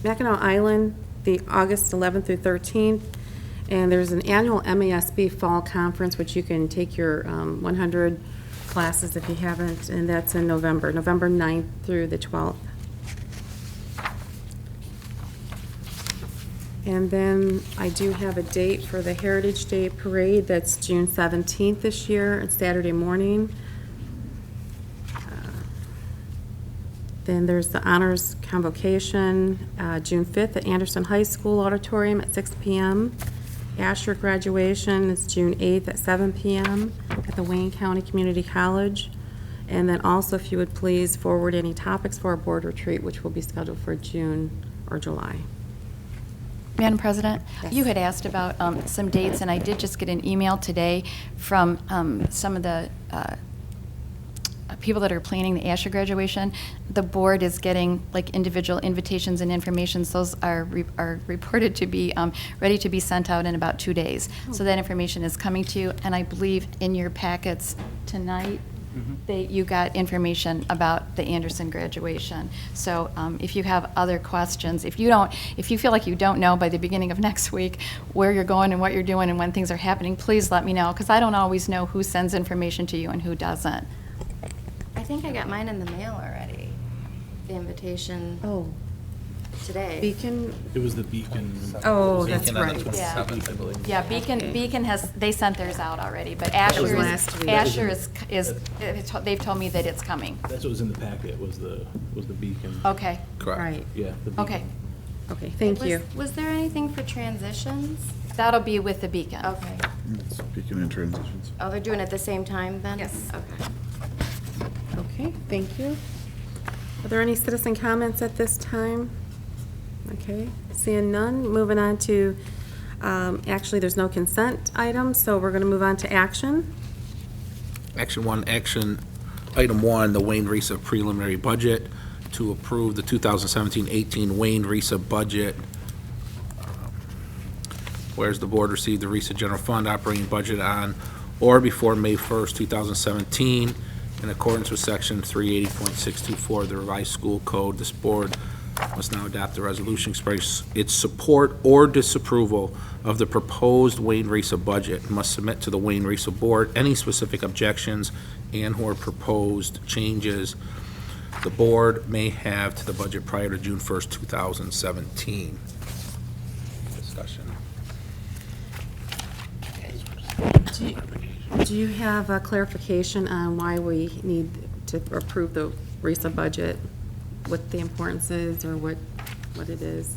Mackinac Island, the August 11th through 13th. And there's an annual MASB Fall Conference, which you can take your 100 classes if you haven't, and that's in November 9th through the 12th. And then I do have a date for the Heritage Day Parade. That's June 17th this year. It's Saturday morning. Then there's the Honors Convocation, June 5th at Anderson High School Auditorium at 6 p.m. Asher graduation is June 8th at 7 p.m. at the Wayne County Community College. And then also, if you would please forward any topics for our board retreat, which will be scheduled for June or July. Madam President, Yes. you had asked about some dates, and I did just get an email today from some of the people that are planning the Asher graduation. The board is getting like individual invitations and informations. Those are reported to be ready to be sent out in about 2 days. So that information is coming to you, and I believe in your packets tonight, you got information about the Anderson graduation. So if you have other questions, if you feel like you don't know by the beginning of next week where you're going and what you're doing and when things are happening, please let me know, because I don't always know who sends information to you and who doesn't. I think I got mine in the mail already, the invitation Oh, today. Beacon, It was the Beacon. oh, that's Beacon on the right. 27th, I believe. Yeah, Beacon has, they sent theirs out already, but was Asher last week. they've told me that it's coming. That's what was in the packet, was the Beacon. Okay, Correct. Right, Yeah. the Beacon. okay. okay, thank you. Was there anything for transitions? That'll be with the Beacon. Okay. Speaking in transitions. Oh, they're doing it at the same time then? Yes. Okay. Okay, thank you. Are there any citizen comments at this time? Okay, seeing none, moving on to, actually, there's no consent items, so we're going to move on to action. Item 1, the Wayne Risa preliminary budget, to approve the 2017-18 Wayne Risa budget. Whereas the board received the Risa General Fund operating budget on or before May 1st, 2017, in accordance with Section 380.624 of the revised school code, this board must now adopt a resolution expressing its support or disapproval of the proposed Wayne Risa budget, and must submit to the Wayne Risa board any specific objections and/or proposed changes the board may have to the budget prior to June 1st, 2017. Discussion. Do you have a clarification on why we need to approve the RISA budget? What the importance is, or what it is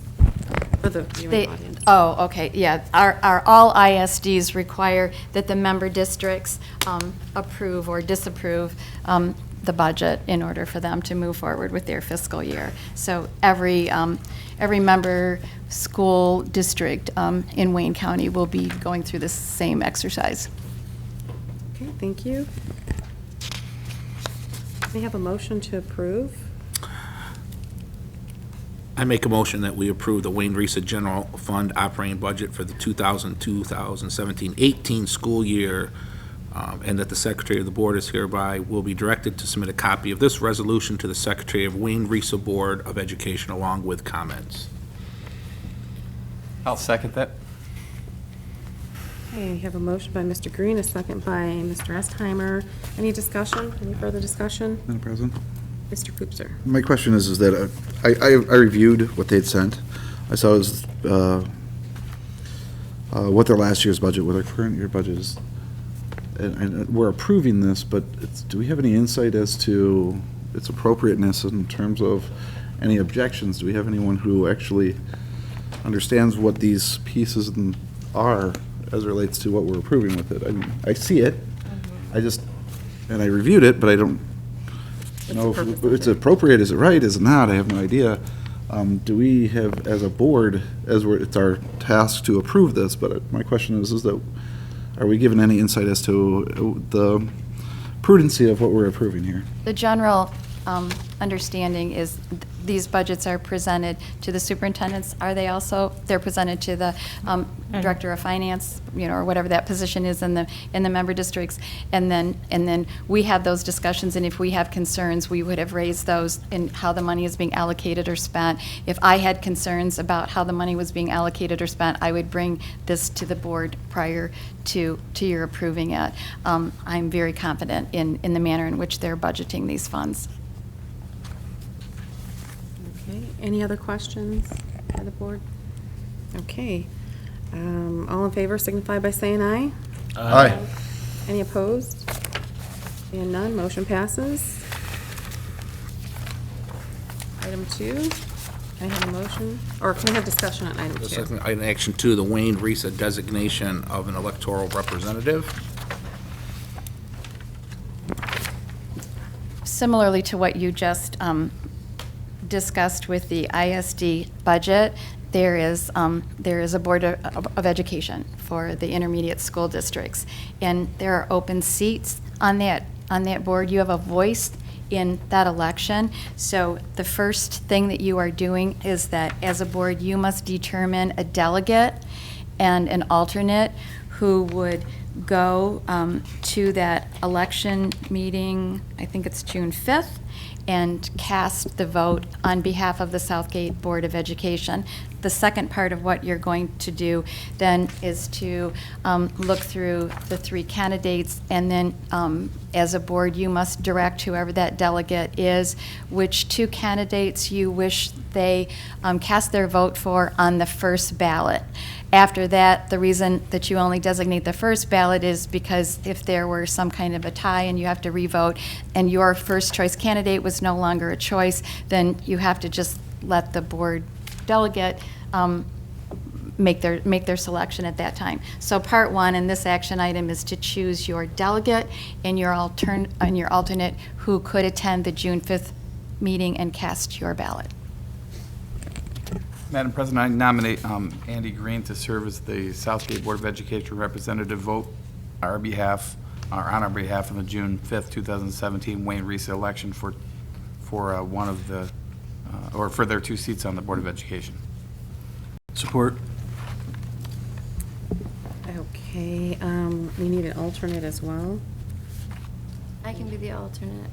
for the viewing audience? Oh, okay, yeah. Our all ISDs require that the member districts approve or disapprove the budget in order for them to move forward with their fiscal year. So every member school district in Wayne County will be going through this same exercise. Okay, thank you. May I have a motion to approve? I make a motion that we approve the Wayne Risa General Fund operating budget for the 2017-18 school year, and that the Secretary of the Board is hereby will be directed to submit a copy of this resolution to the Secretary of Wayne Risa Board of Education along with comments. I'll second that. Okay, I have a motion by Mr. Green, a second by Mr. Estheimer. Any discussion? Any further discussion? Madam President? Mr. Koopser. My question is that I reviewed what they'd sent. I saw is what their last year's budget, what their current year budget is. And we're approving this, but do we have any insight as to its appropriateness in terms of any objections? Do we have anyone who actually understands what these pieces are as it relates to what we're approving with it? I mean, I see it. And I reviewed it, but I don't know if it's appropriate, is it right, is it not? I have no idea. Do we have, as a board, it's our task to approve this, but my question is that, are we given any insight as to the prudency of what we're approving here? The general understanding is these budgets are presented to the superintendents. Are they also, they're presented to the director of finance, or whatever that position is in the member districts. And then we have those discussions, and if we have concerns, we would have raised those in how the money is being allocated or spent. If I had concerns about how the money was being allocated or spent, I would bring this to the board prior to your approving it. I'm very confident in the manner in which they're budgeting these funds. Okay, any other questions by the board? Okay. All in favor signify by saying aye. Aye. Any opposed? Seeing none, motion passes. Item 2, can I have a motion? Or can we have discussion on item 2? Second, item action 2, the Wayne Risa designation of an electoral representative. Similarly to what you just discussed with the ISD budget, there is a Board of Education for the intermediate school districts, and there are open seats on that board. You have a voice in that election. So the first thing that you are doing is that as a board, you must determine a delegate and an alternate who would go to that election meeting, I think it's June 5th, and cast the vote on behalf of the Southgate Board of Education. The second part of what you're going to do then is to look through the 3 candidates, and then as a board, you must direct whoever that delegate is which 2 candidates you wish they cast their vote for on the first ballot. After that, the reason that you only designate the first ballot is because if there were some kind of a tie and you have to revote and your first choice candidate was no longer a choice, then you have to just let the board delegate make their selection at that time. So part 1 in this action item is to choose your delegate and your alternate who could attend the June 5th meeting and cast your ballot. Madam President, I nominate Andy Green to serve as the Southgate Board of Education representative, vote on our behalf on the June 5th, 2017 Wayne Risa election for one of the, or for their 2 seats on the Board of Education. Support. Okay, we need an alternate as well. I can be the alternate.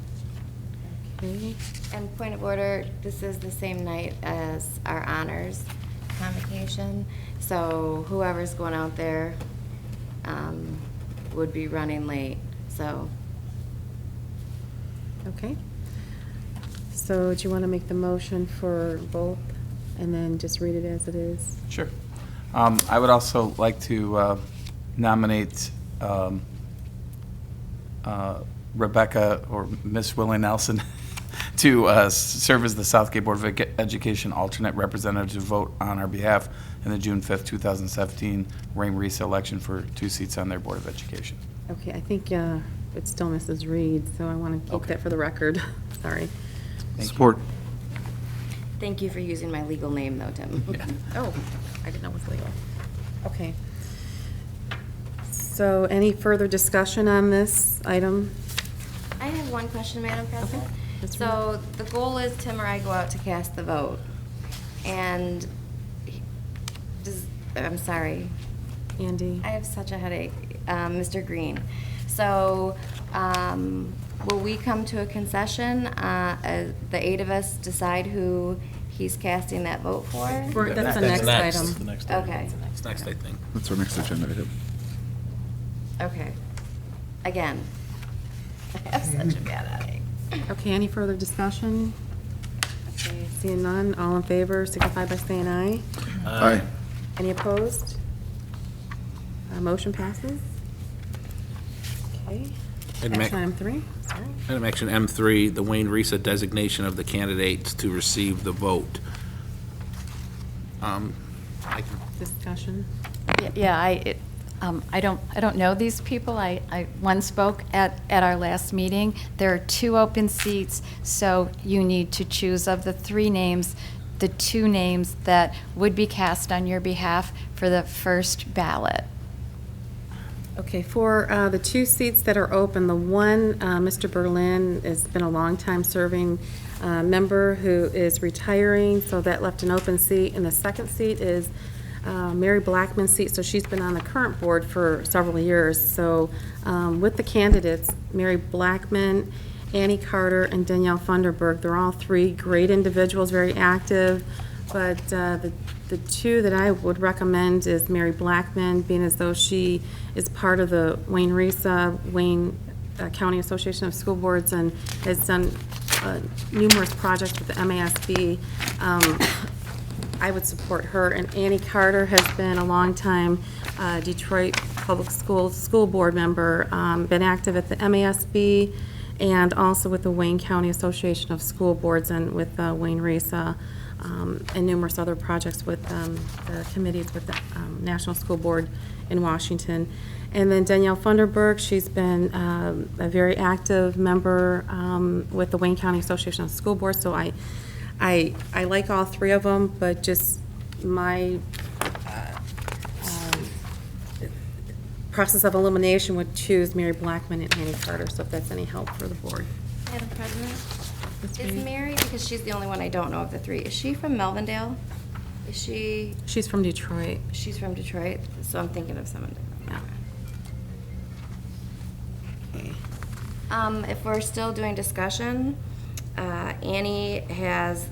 Okay. And point of order, this is the same night as our honors convocation, so whoever's going out there would be running late, so. Okay. So do you want to make the motion for both and then just read it as it is? Sure. I would also like to nominate Rebecca or Miss Willie Nelson to serve as the Southgate Board of Education alternate representative to vote on our behalf in the June 5th, 2017 Wayne Risa election for 2 seats on their Board of Education. Okay, I think it's still Mrs. Reed, so I want to keep Okay. that for the record. Sorry. Support. Thank you for using my legal name, though, Tim. Oh, I didn't know it was legal. Okay. So any further discussion on this item? I have one question, Madam President. Okay, that's So the goal is Tim or I go out to cast the vote, and I'm sorry, Andy? I have such a headache, Mr. Green. So, will we come to a concession, the 8 of us decide who he's casting that vote for? That's the next item. The next Okay. It's next, I think. That's our next agenda item. Okay. Again, I have such a bad headache. Okay, any further discussion? Okay, seeing none, all in favor, signify by saying aye. Aye. Any opposed? Motion passes. Okay. And Action item 3, sorry. Item action M3, the Wayne Risa designation of the candidates to receive the vote. I can Discussion. Yeah, I don't know these people. One spoke at our last meeting. There are 2 open seats, so you need to choose of the 3 names, the 2 names that would be cast on your behalf for the first ballot. Okay, for the 2 seats that are open, the one, Mr. Berlin, has been a long-time serving member who is retiring, so that left an open seat. And the second seat is Mary Blackman's seat, so she's been on the current board for several years. So with the candidates, Mary Blackman, Annie Carter, and Danielle Funderburg, they're all 3 great individuals, very active, but the 2 that I would recommend is Mary Blackman, being as though she is part of the Wayne Risa, Wayne County Association of School Boards, and has done numerous projects with the MASB. I would support her. And Annie Carter has been a longtime Detroit Public Schools school board member, been active at the MASB and also with the Wayne County Association of School Boards and with Wayne Risa, and numerous other projects with the committees with the National School Board in Washington. And then Danielle Funderburg, she's been a very active member with the Wayne County Association of School Boards. So I like all 3 of them, but just my process of elimination would choose Mary Blackman and Annie Carter, so if that's any help for the board. Madam President, Ms. is Reed? Mary, because she's the only one I don't know of the 3, is she from Melvindale? Is she, She's from Detroit. she's from Detroit, so I'm thinking of someone different. Yeah. If we're still doing discussion, Annie has,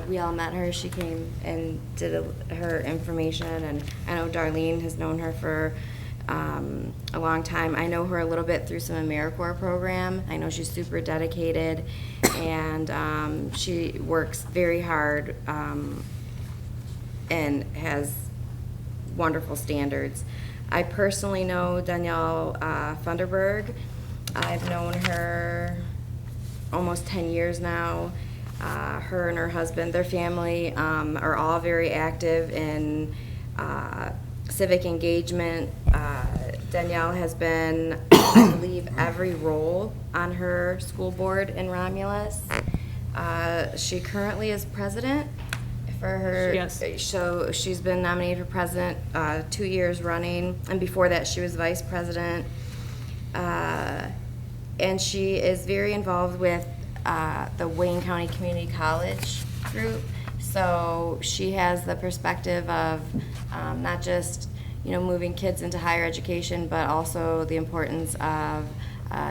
we all met her, she came and did her information, and I know Darlene has known her for a long time. I know her a little bit through some AmeriCorps program. I know she's super dedicated, and she works very hard and has wonderful standards. I personally know Danielle Funderburg. I've known her almost 10 years now. Her and her husband, their family, are all very active in civic engagement. Danielle has been, I believe, every role on her school board in Romulus. She currently is president for her. Yes. So she's been nominated for president 2 years running, and before that she was vice president. And she is very involved with the Wayne County Community College group. So she has the perspective of not just, moving kids into higher education, but also the importance of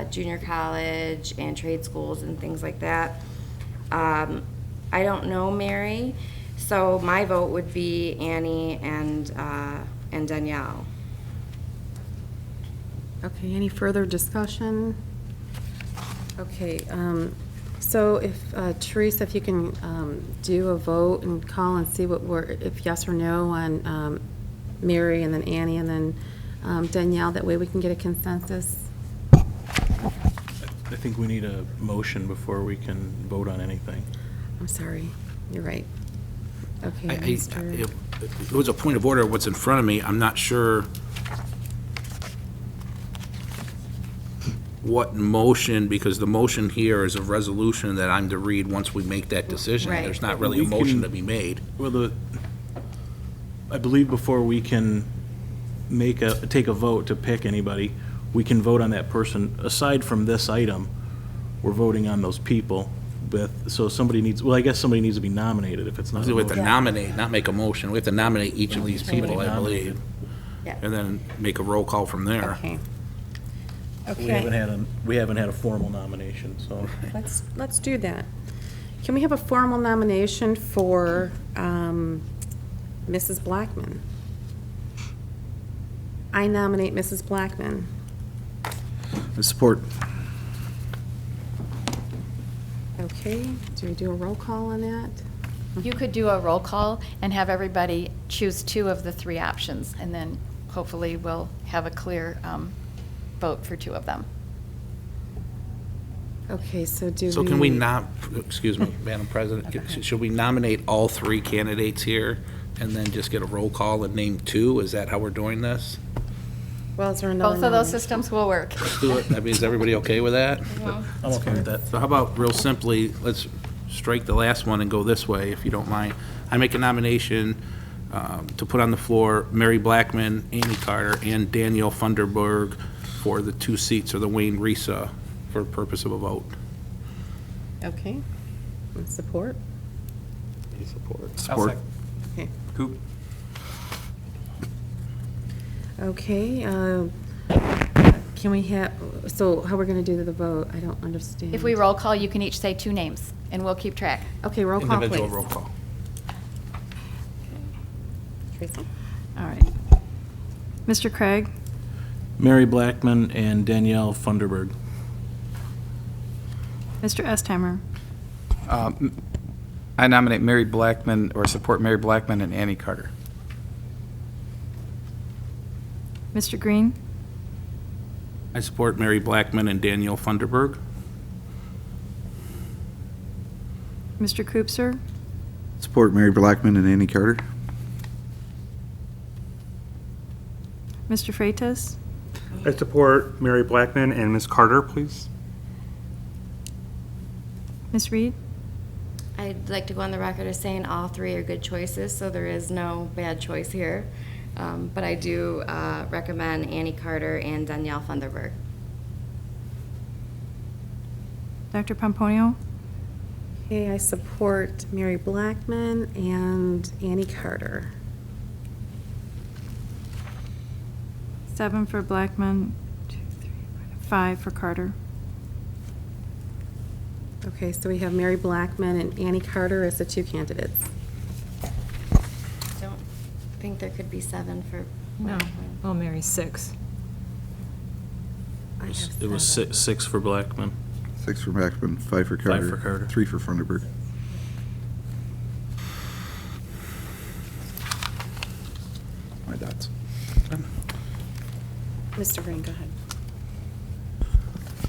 junior college and trade schools and things like that. I don't know Mary, so my vote would be Annie and Danielle. Okay, any further discussion? Okay, so if, Teresa, if you can do a vote and call and see what if yes or no on Mary and then Annie and then Danielle, that way we can get a consensus. I think we need a motion before we can vote on anything. I'm sorry, you're right. Okay, Mr. It was a point of order, what's in front of me, I'm not sure what motion, because the motion here is a resolution that I'm to read once we make that decision. Right. There's not really a We can- motion to be made. Well, I believe before we can take a vote to pick anybody, we can vote on that person. Aside from this item, we're voting on those people so somebody needs, I guess somebody needs to be nominated if it's not a We have to motion. nominate, not make a motion. We have to nominate each of these people, I believe, Yeah. and then make a roll call from there. Okay. We haven't Okay, had a formal nomination, so. let's do that. Can we have a formal nomination for Mrs. Blackman? I nominate Mrs. Blackman. I support. Okay, do we do a roll call on that? You could do a roll call and have everybody choose two of the three options, and then hopefully we'll have a clear vote for two of them. Okay, so do we? So can we not, excuse me, Madam President, should we nominate all three candidates here and then just get a roll call and name two? Is that how we're doing this? Well, is there another? Both of those nomination? systems will work. Let's do it. I mean, is everybody okay with that? I'm okay with that. So how about, real simply, let's strike the last one and go this way, if you don't mind. I make a nomination to put on the floor Mary Blackman, Amy Carter, and Danielle Funderburg for the two seats of the Wayne Risa for the purpose of a vote. Okay. And support? Any support? Support. Okay. Coop? Okay, can we have, so how we're going to do the vote? I don't understand. If we roll call, you can each say two names, and we'll keep track. Okay, roll call, please. Individual roll call. Tracy? All right. Mr. Craig? Mary Blackman and Danielle Funderburg. Mr. Estheimer? I nominate Mary Blackman, or support Mary Blackman and Annie Carter. Mr. Green? I support Mary Blackman and Danielle Funderburg. Mr. Koopser? Support Mary Blackman and Annie Carter. Mr. Freitas? I support Mary Blackman and Ms. Carter, please. Ms. Reed? I'd like to go on the record as saying all three are good choices, so there is no bad choice here. But I do recommend Annie Carter and Danielle Funderburg. Dr. Pomponio? Okay, I support Mary Blackman and Annie Carter. 7 for Blackman, 2, 3, 5 for Carter. Okay, so we have Mary Blackman and Annie Carter as the two candidates. Don't think there could be 7 for No. Blackman. Oh, Mary's 6. I have It was seven. six for Blackman. 6 for Blackman, 5 for Carter. 5 for Carter. 3 for Funderburg. My dots. Mr. Green, go ahead.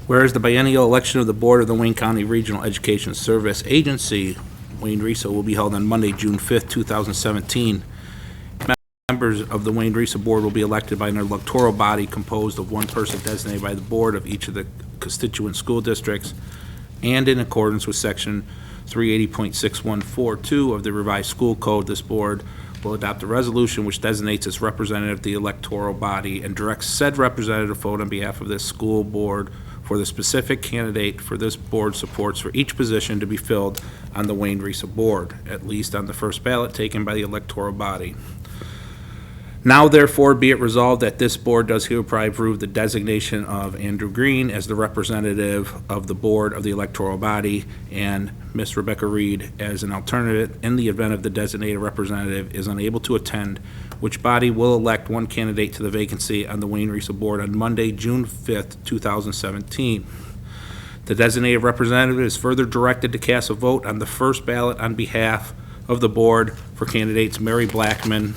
Whereas the biennial election of the Board of the Wayne County Regional Education Service Agency, Wayne Risa, will be held on Monday, June 5th, 2017. Members of the Wayne Risa Board will be elected by an electoral body composed of one person designated by the board of each of the constituent school districts, and in accordance with Section 380.6142 of the revised school code, this board will adopt a resolution which designates its representative the electoral body and directs said representative to vote on behalf of this school board for the specific candidate for this board supports for each position to be filled on the Wayne Risa Board, at least on the first ballot taken by the electoral body. Now therefore be it resolved that this board does hereby approve the designation of Andrew Green as the representative of the board of the electoral body and Ms. Rebecca Reed as an alternate in the event of the designated representative is unable to attend, which body will elect one candidate to the vacancy on the Wayne Risa Board on Monday, June 5th, 2017. The designated representative is further directed to cast a vote on the first ballot on behalf of the board for candidates Mary Blackman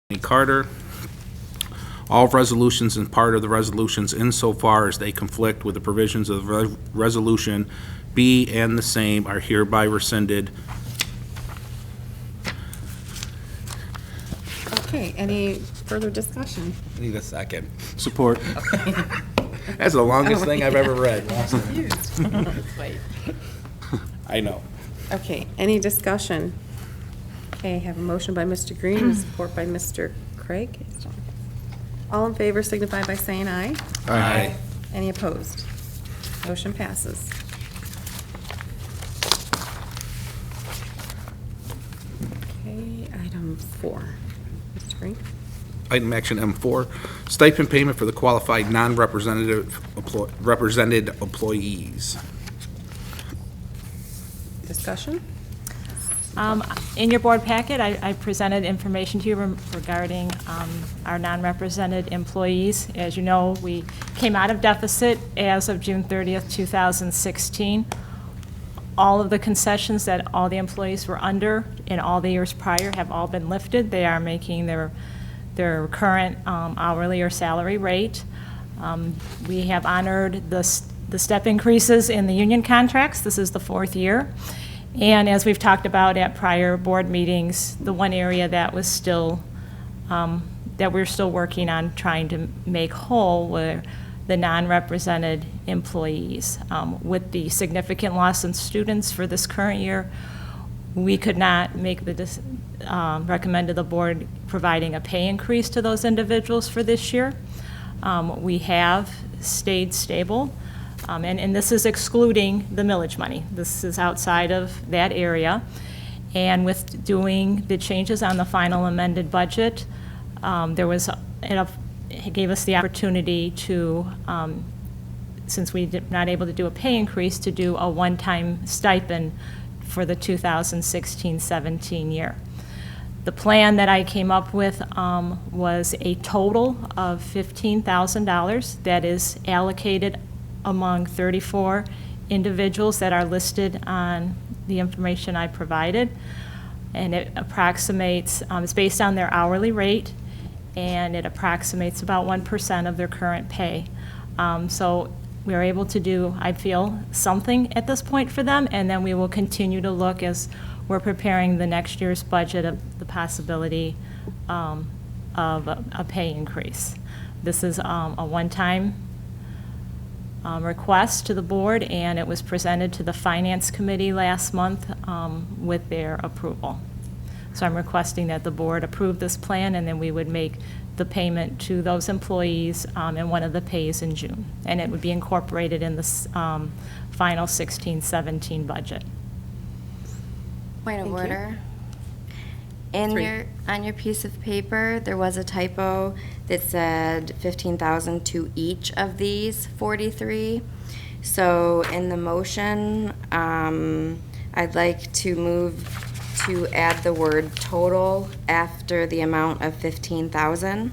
and Carter. All resolutions and part of the resolutions insofar as they conflict with the provisions of the resolution B and the same are hereby rescinded. Okay, any further discussion? Need a second. Support. That's the longest thing I've ever read. Wait. I know. Okay, any discussion? Okay, have a motion by Mr. Green and support by Mr. Craig. All in favor signify by saying aye. Aye. Any opposed? Motion passes. Okay, item 4. Mr. Green? Item action M4, stipend payment for the qualified non-represented employees. Discussion? In your board packet, I presented information to you regarding our non-represented employees. As you know, we came out of deficit as of June 30th, 2016. All of the concessions that all the employees were under in all the years prior have all been lifted. They are making their current hourly or salary rate. We have honored the step increases in the union contracts. This is the 4th year. And as we've talked about at prior board meetings, the one area that was still, that we're still working on trying to make whole were the non-represented employees. With the significant loss in students for this current year, we could not make the, recommend to the board providing a pay increase to those individuals for this year. We have stayed stable. And this is excluding the millage money. This is outside of that area. And with doing the changes on the final amended budget, it gave us the opportunity to, since we did not able to do a pay increase, to do a one-time stipend for the 2016-17 year. The plan that I came up with was a total of $15,000 that is allocated among 34 individuals that are listed on the information I provided. And it approximates, it's based on their hourly rate, and it approximates about 1% of their current pay. So we are able to do, I feel, something at this point for them, and then we will continue to look as we're preparing the next year's budget of the possibility of a pay increase. This is a one-time request to the board, and it was presented to the Finance Committee last month with their approval. So I'm requesting that the board approve this plan, and then we would make the payment to those employees in one of the pays in June. And it would be incorporated in the final 16-17 budget. Point of Thank you. order. On your piece of paper, there was a typo that said 15,000 to each of these 43. So in the motion, I'd like to move to add the word total after the amount of 15,000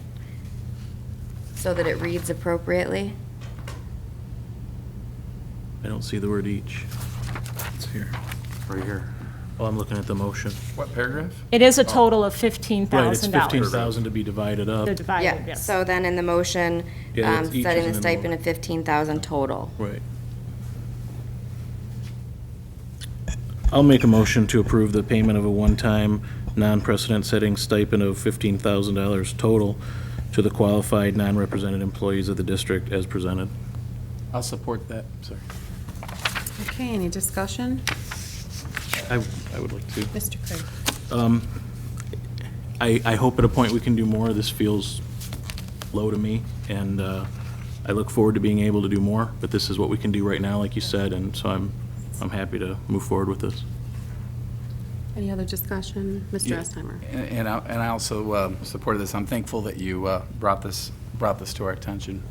so that it reads appropriately. I don't see the word each. It's here. Right here. Oh, I'm looking at the motion. What paragraph? It is a total of $15,000. Right, it's 15,000 to be divided up. They're divided, Yeah, yes. so then in the motion, Yeah, it's each setting is in the the stipend of 15,000 total. Right. I'll make a motion to approve the payment of a one-time, non-precedent setting stipend of $15,000 total to the qualified, non-represented employees of the district as presented. I'll support that, sorry. Okay, any discussion? I would like to. Mr. Craig? I hope at a point we can do more. This feels low to me, and I look forward to being able to do more, but this is what we can do right now, like you said, and so I'm happy to move forward with this. Any other discussion? Mr. Yeah, Estheimer? And I also supported this. I'm thankful that you brought this to our attention.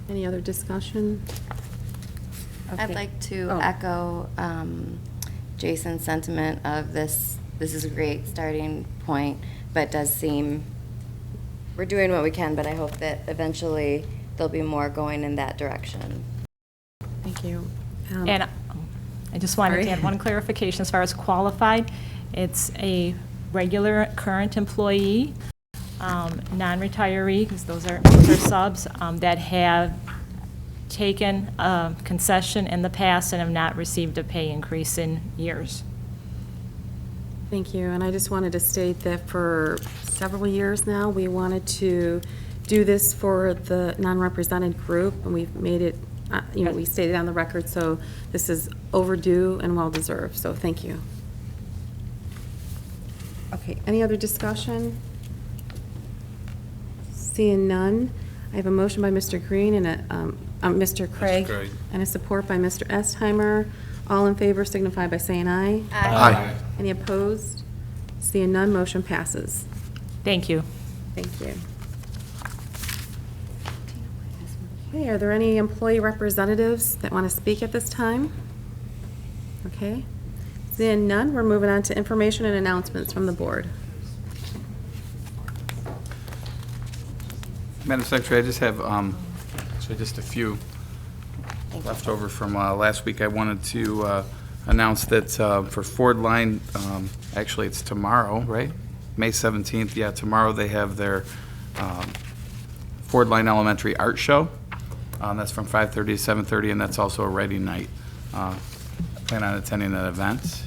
Any other discussion? I'd Okay. like to Oh. echo Jason's sentiment of this is a great starting point, but it does seem, we're doing what we can, but I hope that eventually there'll be more going in that direction. Thank you. And I just wanted to Sorry. add one clarification as far as qualified. It's a regular current employee, non-retiree, because those are subs, that have taken a concession in the past and have not received a pay increase in years. Thank you, and I just wanted to state that for several years now, we wanted to do this for the non-represented group, and we've made it, we stated on the record, so this is overdue and well-deserved, so thank you. Okay, any other discussion? Seeing none, I have a motion by Mr. Green and Mr. Craig. Craig. And a support by Mr. Estheimer. All in favor signify by saying aye. Aye. Any opposed? Seeing none, motion passes. Thank you. Thank you. Okay, are there any employee representatives that want to speak at this time? Okay. Seeing none, we're moving on to information and announcements from the board. Madam Secretary, I just have, actually just a few left over from last week. I wanted to announce that for Ford Line, actually it's tomorrow, right? May 17th, yeah, tomorrow they have their Ford Line Elementary Art Show. That's from 5:30 to 7:30, and that's also a writing night. I plan on attending that event.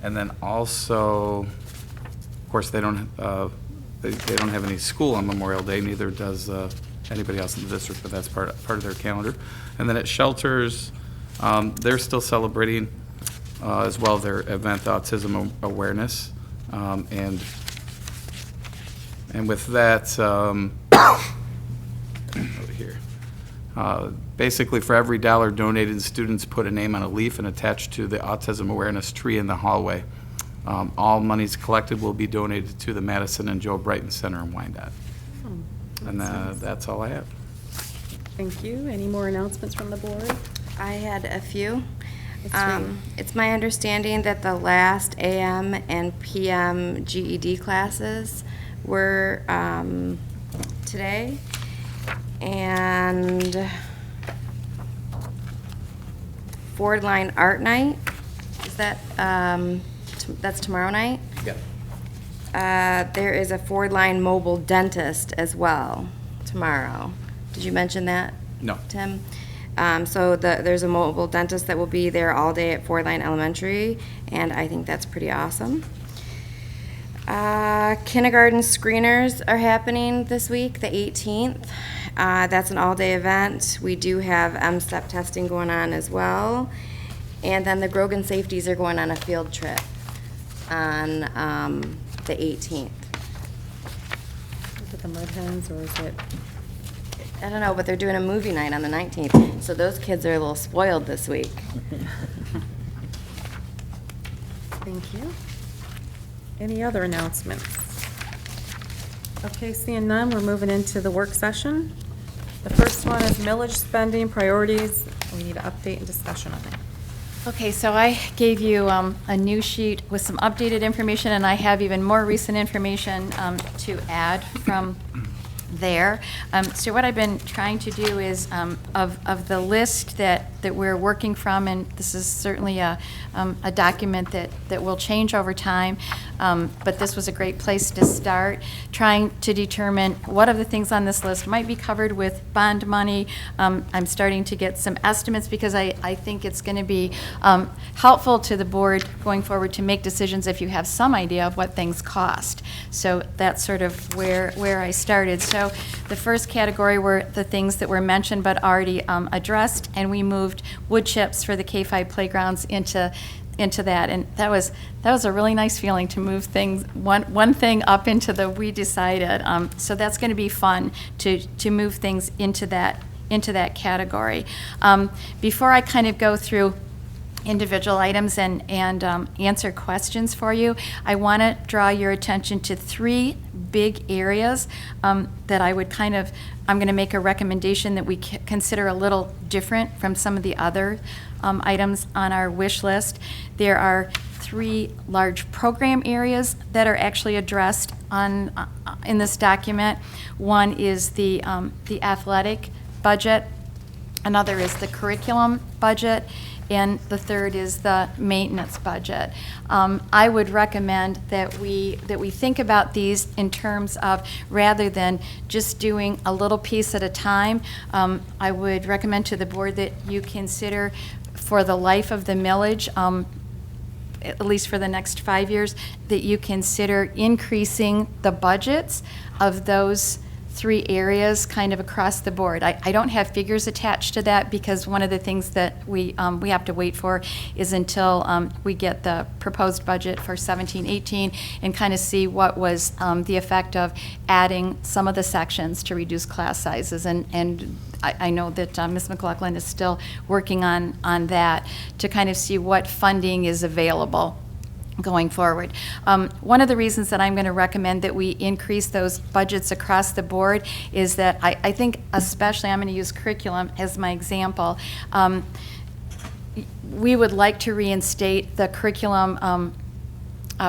And then also, of course, they don't have any school on Memorial Day, neither does anybody else in the district, but that's part of their calendar. And then at shelters, they're still celebrating as well their event, Autism Awareness. And with that, over here, basically for every dollar donated, students put a name on a leaf and attached to the Autism Awareness tree in the hallway. All monies collected will be donated to the Madison and Joe Brighton Center in Wyandotte. And that's all I have. Thank you. Any more announcements from the board? I had a few. Let's read. It's my understanding that the last AM and PM GED classes were today. And Ford Line Art Night, is that, that's tomorrow night? Yeah. There is a Ford Line Mobile Dentist as well tomorrow. Did you mention that? No. Tim? So there's a mobile dentist that will be there all day at Ford Line Elementary, and I think that's pretty awesome. Kindergarten screeners are happening this week, the 18th. That's an all-day event. We do have MSTEP testing going on as well. And then the Grogan Safeties are going on a field trip on the 18th. Is it the Mud Hens or is it? I don't know, but they're doing a movie night on the 19th, so those kids are a little spoiled this week. Thank you. Any other announcements? Okay, seeing none, we're moving into the work session. The first one is millage spending priorities. We need an update and discussion on it. Okay, so I gave you a new sheet with some updated information, and I have even more recent information to add from there. So what I've been trying to do is, of the list that we're working from, and this is certainly a document that will change over time, but this was a great place to start, trying to determine what of the things on this list might be covered with bond money. I'm starting to get some estimates because I think it's going to be helpful to the board going forward to make decisions if you have some idea of what things cost. So that's sort of where I started. So the first category were the things that were mentioned but already addressed, and we moved wood chips for the K-5 playgrounds into that, and that was a really nice feeling to move things one thing up into the we decided. So that's going to be fun to move things into that category. Before I kind of go through individual items and answer questions for you, I want to draw your attention to three big areas that I would I'm going to make a recommendation that we consider a little different from some of the other items on our wish list. There are three large program areas that are actually addressed in this document. One is the athletic budget, another is the curriculum budget, and the third is the maintenance budget. I would recommend that we think about these in terms of, rather than just doing a little piece at a time, I would recommend to the board that you consider for the life of the millage, at least for the next 5 years, that you consider increasing the budgets of those three areas kind of across the board. I don't have figures attached to that because one of the things that we have to wait for is until we get the proposed budget for 17-18 and kind of see what was the effect of adding some of the sections to reduce class sizes. And I know that Ms. McLaughlin is still working on that to kind of see what funding is available going forward. One of the reasons that I'm going to recommend that we increase those budgets across the board is that I think, especially, I'm going to use curriculum as my example. we would like to reinstate the curriculum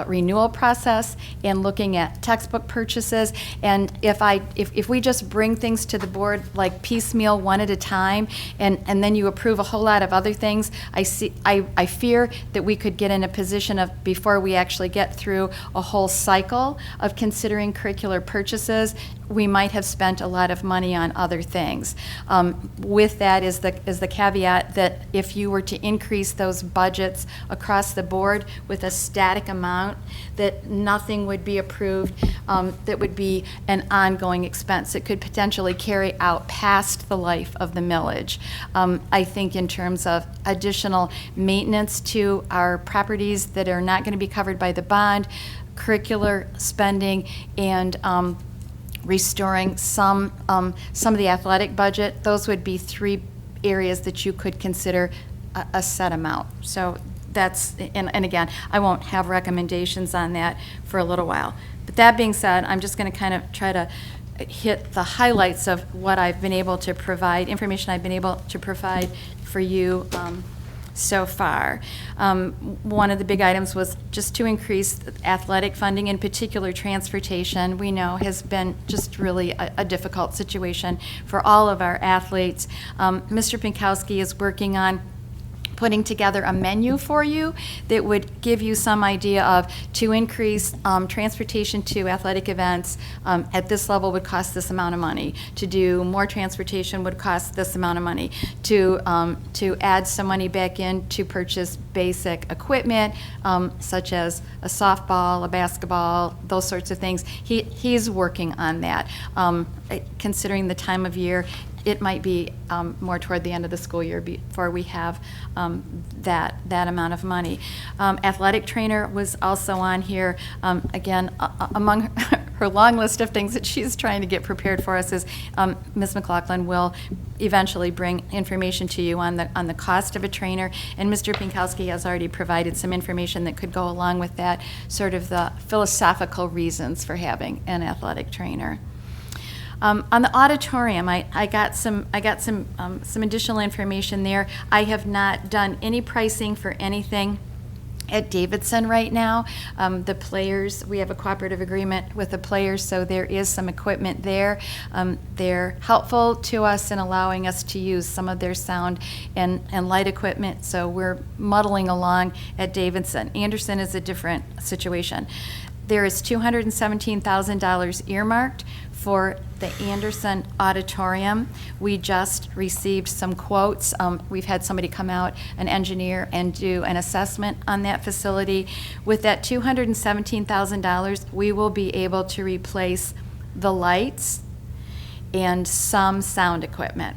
renewal process and looking at textbook purchases. And if we just bring things to the board like piecemeal, one at a time, and then you approve a whole lot of other things, I fear that we could get in a position of, before we actually get through a whole cycle of considering curricular purchases, we might have spent a lot of money on other things. With that is the caveat that if you were to increase those budgets across the board with a static amount, that nothing would be approved that would be an ongoing expense. It could potentially carry out past the life of the millage. I think in terms of additional maintenance to our properties that are not going to be covered by the bond, curricular spending, and restoring some of the athletic budget, those would be three areas that you could consider a set amount. So that's, and again, I won't have recommendations on that for a little while. But that being said, I'm just going to kind of try to hit the highlights of what I've been able to provide, information I've been able to provide for you so far. One of the big items was just to increase athletic funding, in particular transportation. We know has been just really a difficult situation for all of our athletes. Mr. Pinkowski is working on putting together a menu for you that would give you some idea of, to increase transportation to athletic events at this level would cost this amount of money. To do more transportation would cost this amount of money. To add some money back in to purchase basic equipment, such as a softball, a basketball, those sorts of things. He's working on that. Considering the time of year, it might be more toward the end of the school year before we have that amount of money. Athletic trainer was also on here. Again, among her long list of things that she's trying to get prepared for us is Ms. McLaughlin will eventually bring information to you on the cost of a trainer, and Mr. Pinkowski has already provided some information that could go along with that, sort of the philosophical reasons for having an athletic trainer. On the auditorium, I got some additional information there. I have not done any pricing for anything at Davidson right now. The players, we have a cooperative agreement with the players, so there is some equipment there. They're helpful to us in allowing us to use some of their sound and light equipment, so we're muddling along at Davidson. Anderson is a different situation. There is $217,000 earmarked for the Anderson Auditorium. We just received some quotes. We've had somebody come out, an engineer, and do an assessment on that facility. With that $217,000, we will be able to replace the lights and some sound equipment.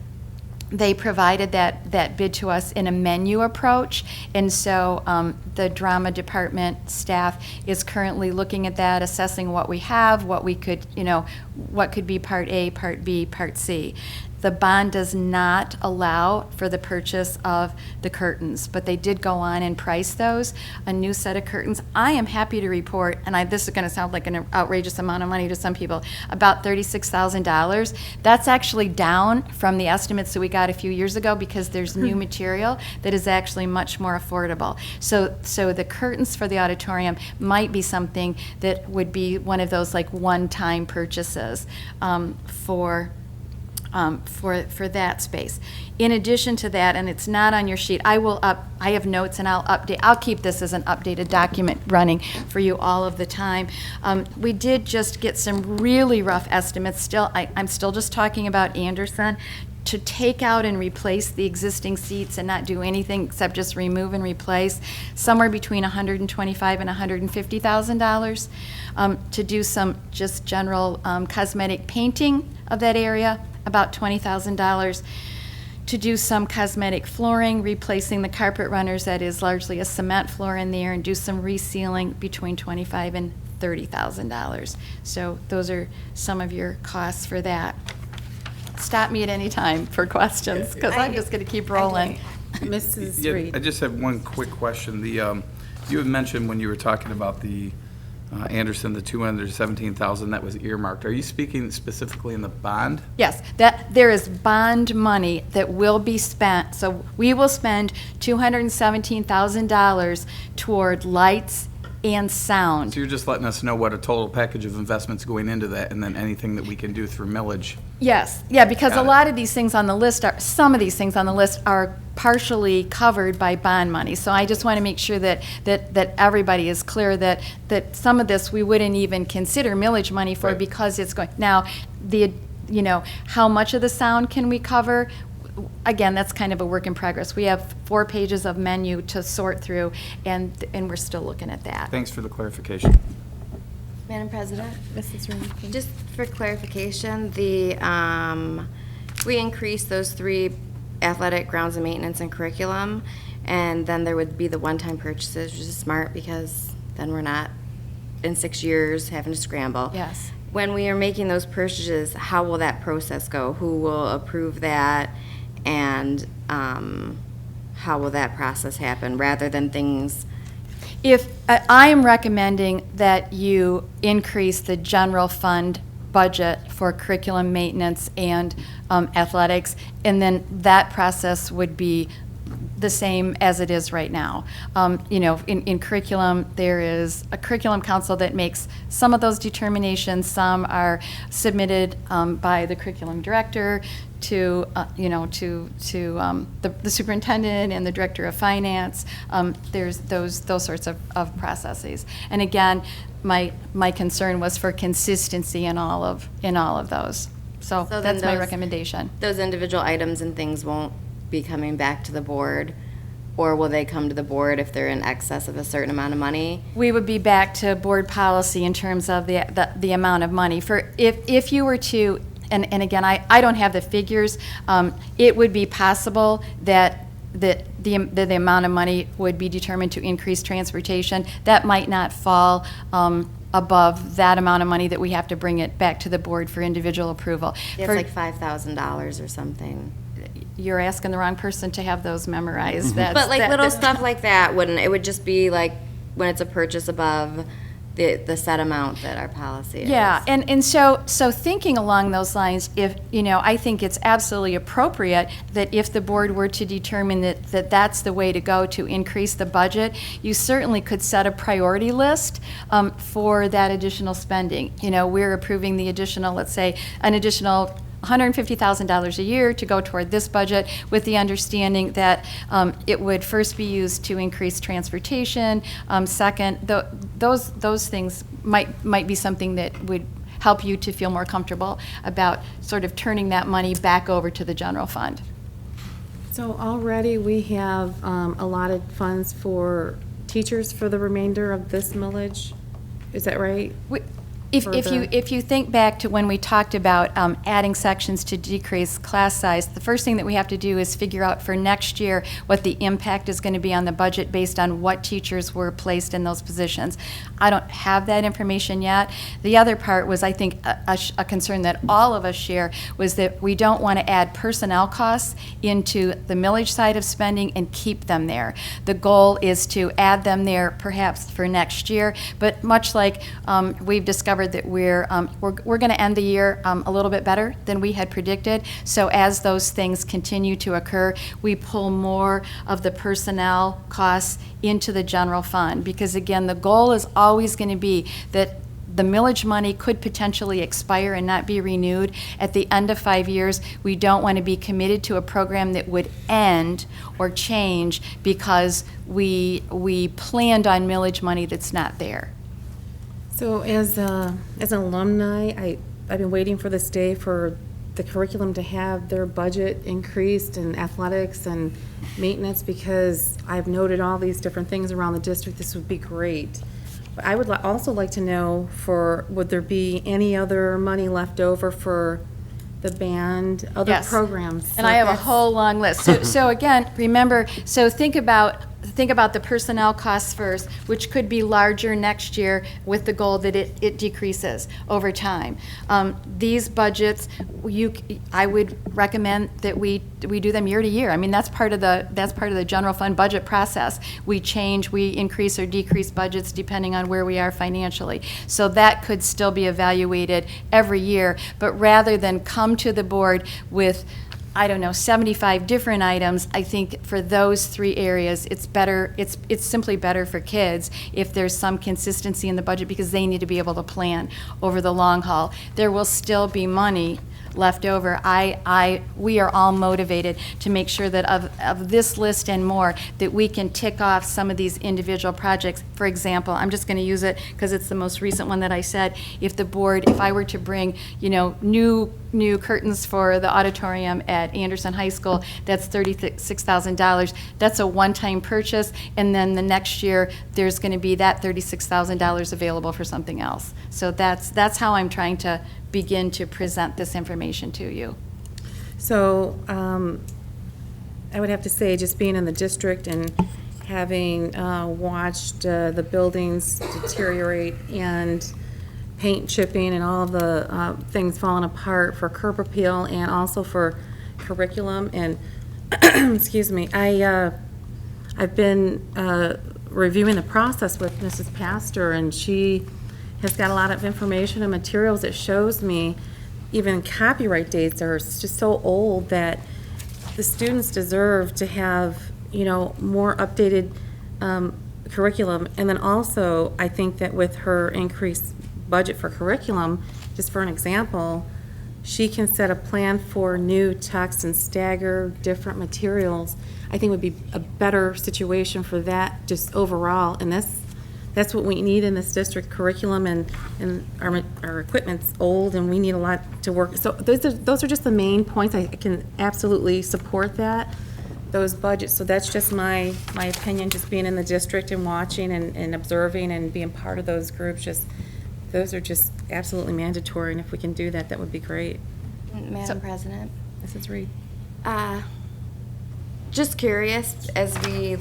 They provided that bid to us in a menu approach, and so the drama department staff is currently looking at that, assessing what we have, what we could, what could be Part A, Part B, Part C. The bond does not allow for the purchase of the curtains, but they did go on and price those, a new set of curtains. I am happy to report, and this is going to sound like an outrageous amount of money to some people, about $36,000. That's actually down from the estimates that we got a few years ago because there's new material that is actually much more affordable. So the curtains for the auditorium might be something that would be one of those like one-time purchases for that space. In addition to that, and it's not on your sheet, I have notes and I'll keep this as an updated document running for you all of the time. We did just get some really rough estimates. I'm still just talking about Anderson, to take out and replace the existing seats and not do anything except just remove and replace, somewhere between $125,000 and $150,000. To do some just general cosmetic painting of that area, about $20,000. To do some cosmetic flooring, replacing the carpet runners, that is largely a cement floor in there, and do some resealing, between $25,000 and $30,000. So those are some of your costs for that. Stop me at any time for questions, because I'm just going to keep rolling. Mrs. Yeah, Reed. I just have one quick question. You had mentioned when you were talking about the Anderson, the $217,000 that was earmarked. Are you speaking specifically in the bond? Yes, that, there is bond money that will be spent, so we will spend $217,000 toward lights and sound. So you're just letting us know what a total package of investments going into that, and then anything that we can do through millage. Yes, yeah, because a Got it. lot of these things on the list are, some of these things on the list are partially covered by bond money. So I just want to make sure that everybody is clear that some of this we wouldn't even consider millage money for Right. because it's going, now, how much of the sound can we cover? Again, that's kind of a work in progress. We have 4 pages of menu to sort through, and we're still looking at that. Thanks for the clarification. Madam President? Mrs. Rankin? Just for clarification, we increased those 3 athletic grounds and maintenance and curriculum, and then there would be the one-time purchases, which is smart because then we're not in 6 years having to scramble. Yes. When we are making those purchases, how will that process go? Who will approve that? And how will that process happen, rather than things? If, I am recommending that you increase the general fund budget for curriculum maintenance and athletics, and then that process would be the same as it is right now. In curriculum, there is a curriculum council that makes some of those determinations. Some are submitted by the curriculum director to the superintendent and the director of finance. There's those sorts of processes. And again, my concern was for consistency in all of those. So then that's my those- recommendation. Those individual items and things won't be coming back to the board, or will they come to the board if they're in excess of a certain amount of money? We would be back to board policy in terms of the amount of money. For if you were to, and again, I don't have the figures, it would be possible that the amount of money would be determined to increase transportation. That might not fall above that amount of money that we have to bring it back to the board for individual approval. It's For- like $5,000 or something. You're asking the wrong person to have those memorized. But like little stuff like that wouldn't, it would just be like when it's a purchase above the set amount that our policy is. Yeah, and so thinking along those lines, if, I think it's absolutely appropriate that if the board were to determine that that's the way to go to increase the budget, you certainly could set a priority list for that additional spending. We're approving the additional, let's say, an additional $150,000 a year to go toward this budget, with the understanding that it would first be used to increase transportation. Second, those things might be something that would help you to feel more comfortable about sort of turning that money back over to the general fund. So already we have allotted funds for teachers for the remainder of this millage. Is that right? If you think back to when we talked about adding sections to decrease class size, the first thing that we have to do is figure out for next year what the impact is going to be on the budget based on what teachers were placed in those positions. I don't have that information yet. The other part was, I think, a concern that all of us share, was that we don't want to add personnel costs into the millage side of spending and keep them there. The goal is to add them there perhaps for next year, but much like we've discovered that we're going to end the year a little bit better than we had predicted. So as those things continue to occur, we pull more of the personnel costs into the general fund, because again, the goal is always going to be that the millage money could potentially expire and not be renewed at the end of 5 years. We don't want to be committed to a program that would end or change because we planned on millage money that's not there. So as an alumni, I've been waiting for this day for the curriculum to have their budget increased in athletics and maintenance, because I've noted all these different things around the district. This would be great. But I would also like to know, would there be any other money left over for the band, other Yes. programs? And I have a whole long list. So again, remember, so think about think about the personnel costs first, which could be larger next year with the goal that it decreases over time. These budgets, I would recommend that we do them year to year. I mean, that's part of the general fund budget process. We increase or decrease budgets depending on where we are financially. So that could still be evaluated every year, but rather than come to the board with, I don't know, 75 different items, I think for those 3 areas, it's better, it's simply better for kids if there's some consistency in the budget, because they need to be able to plan over the long haul. There will still be money left over. We are all motivated to make sure that of this list and more, that we can tick off some of these individual projects. For example, I'm just going to use it because it's the most recent one that I said. If I were to bring, new curtains for the auditorium at Anderson High School, that's $36,000. That's a one-time purchase, and then the next year, there's going to be that $36,000 available for something else. So that's how I'm trying to begin to present this information to you. So I would have to say, just being in the district and having watched the buildings deteriorate and paint chipping and all of the things falling apart for curb appeal and also for curriculum, and excuse me, I've been reviewing the process with Mrs. Pastor, and she has got a lot of information and materials that shows me even copyright dates are just so old that the students deserve to have, more updated curriculum. And then also, I think that with her increased budget for curriculum, just for an example, she can set a plan for new text and stagger different materials. I think would be a better situation for that just overall, and that's what we need in this district curriculum, and our equipment's old and we need a lot to work. So those are just the main points. I can absolutely support those budgets. So that's just my opinion, just being in the district and watching and observing and being part of those groups. Those are just absolutely mandatory, and if we can do that, that would be great. Madam President? Mrs. Reed? Just curious, as we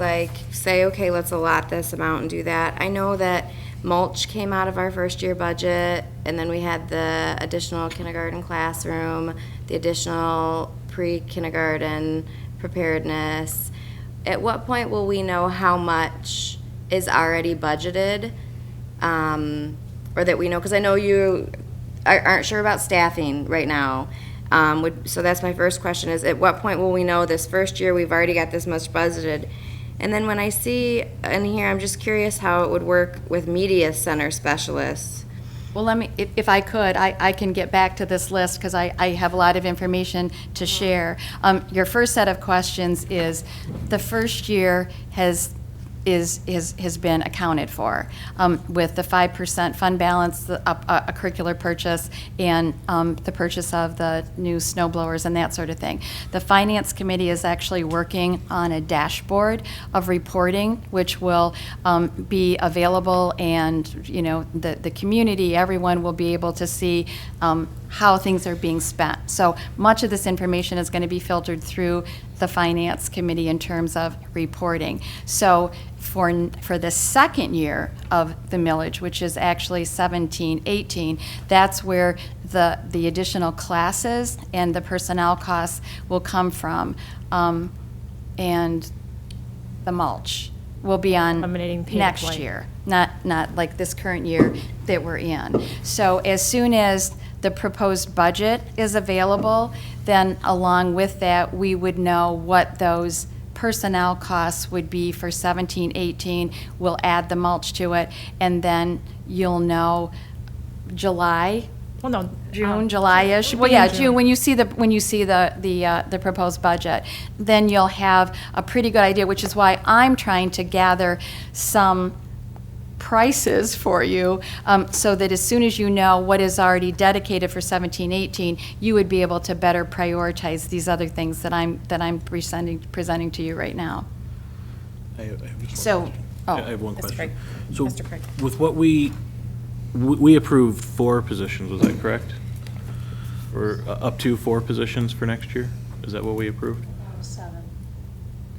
say, okay, let's allot this amount and do that. I know that mulch came out of our first year budget, and then we had the additional kindergarten classroom, the additional pre-kindergarten preparedness. At what point will we know how much is already budgeted? Or that we know, because I know you aren't sure about staffing right now. So that's my first question, is at what point will we know this first year we've already got this much budgeted? And then when I see in here, I'm just curious how it would work with media center specialists. Well, if I could, I can get back to this list because I have a lot of information to share. Your first set of questions is, the first year has been accounted for with the 5% fund balance, a curricular purchase, and the purchase of the new snow blowers and that sort of thing. The Finance Committee is actually working on a dashboard of reporting, which will be available, and the community, everyone will be able to see how things are being spent. So much of this information is going to be filtered through the Finance Committee in terms of reporting. So for the second year of the millage, which is actually 17-18, that's where the additional classes and the personnel costs will come from, and the mulch will be on Eliminating pay to next play. year, not like this current year that we're in. So as soon as the proposed budget is available, then along with that, we would know what those personnel costs would be for 17-18. We'll add the mulch to it, and then you'll know July, Well, no. June, July-ish. it'll Well, be yeah, in June, when you see the proposed budget, then you'll have a pretty good idea, which is why I'm trying to gather some prices for you, so that as soon as you know what is already dedicated for 17-18, you would be able to better prioritize these other things that I'm presenting to you right now. I have just So, one question. oh. I have one Mr. question. Craig. So Mr. Craig. with what we approved 4 positions, was that correct? Or up to 4 positions for next year? Is that what we approved? 7.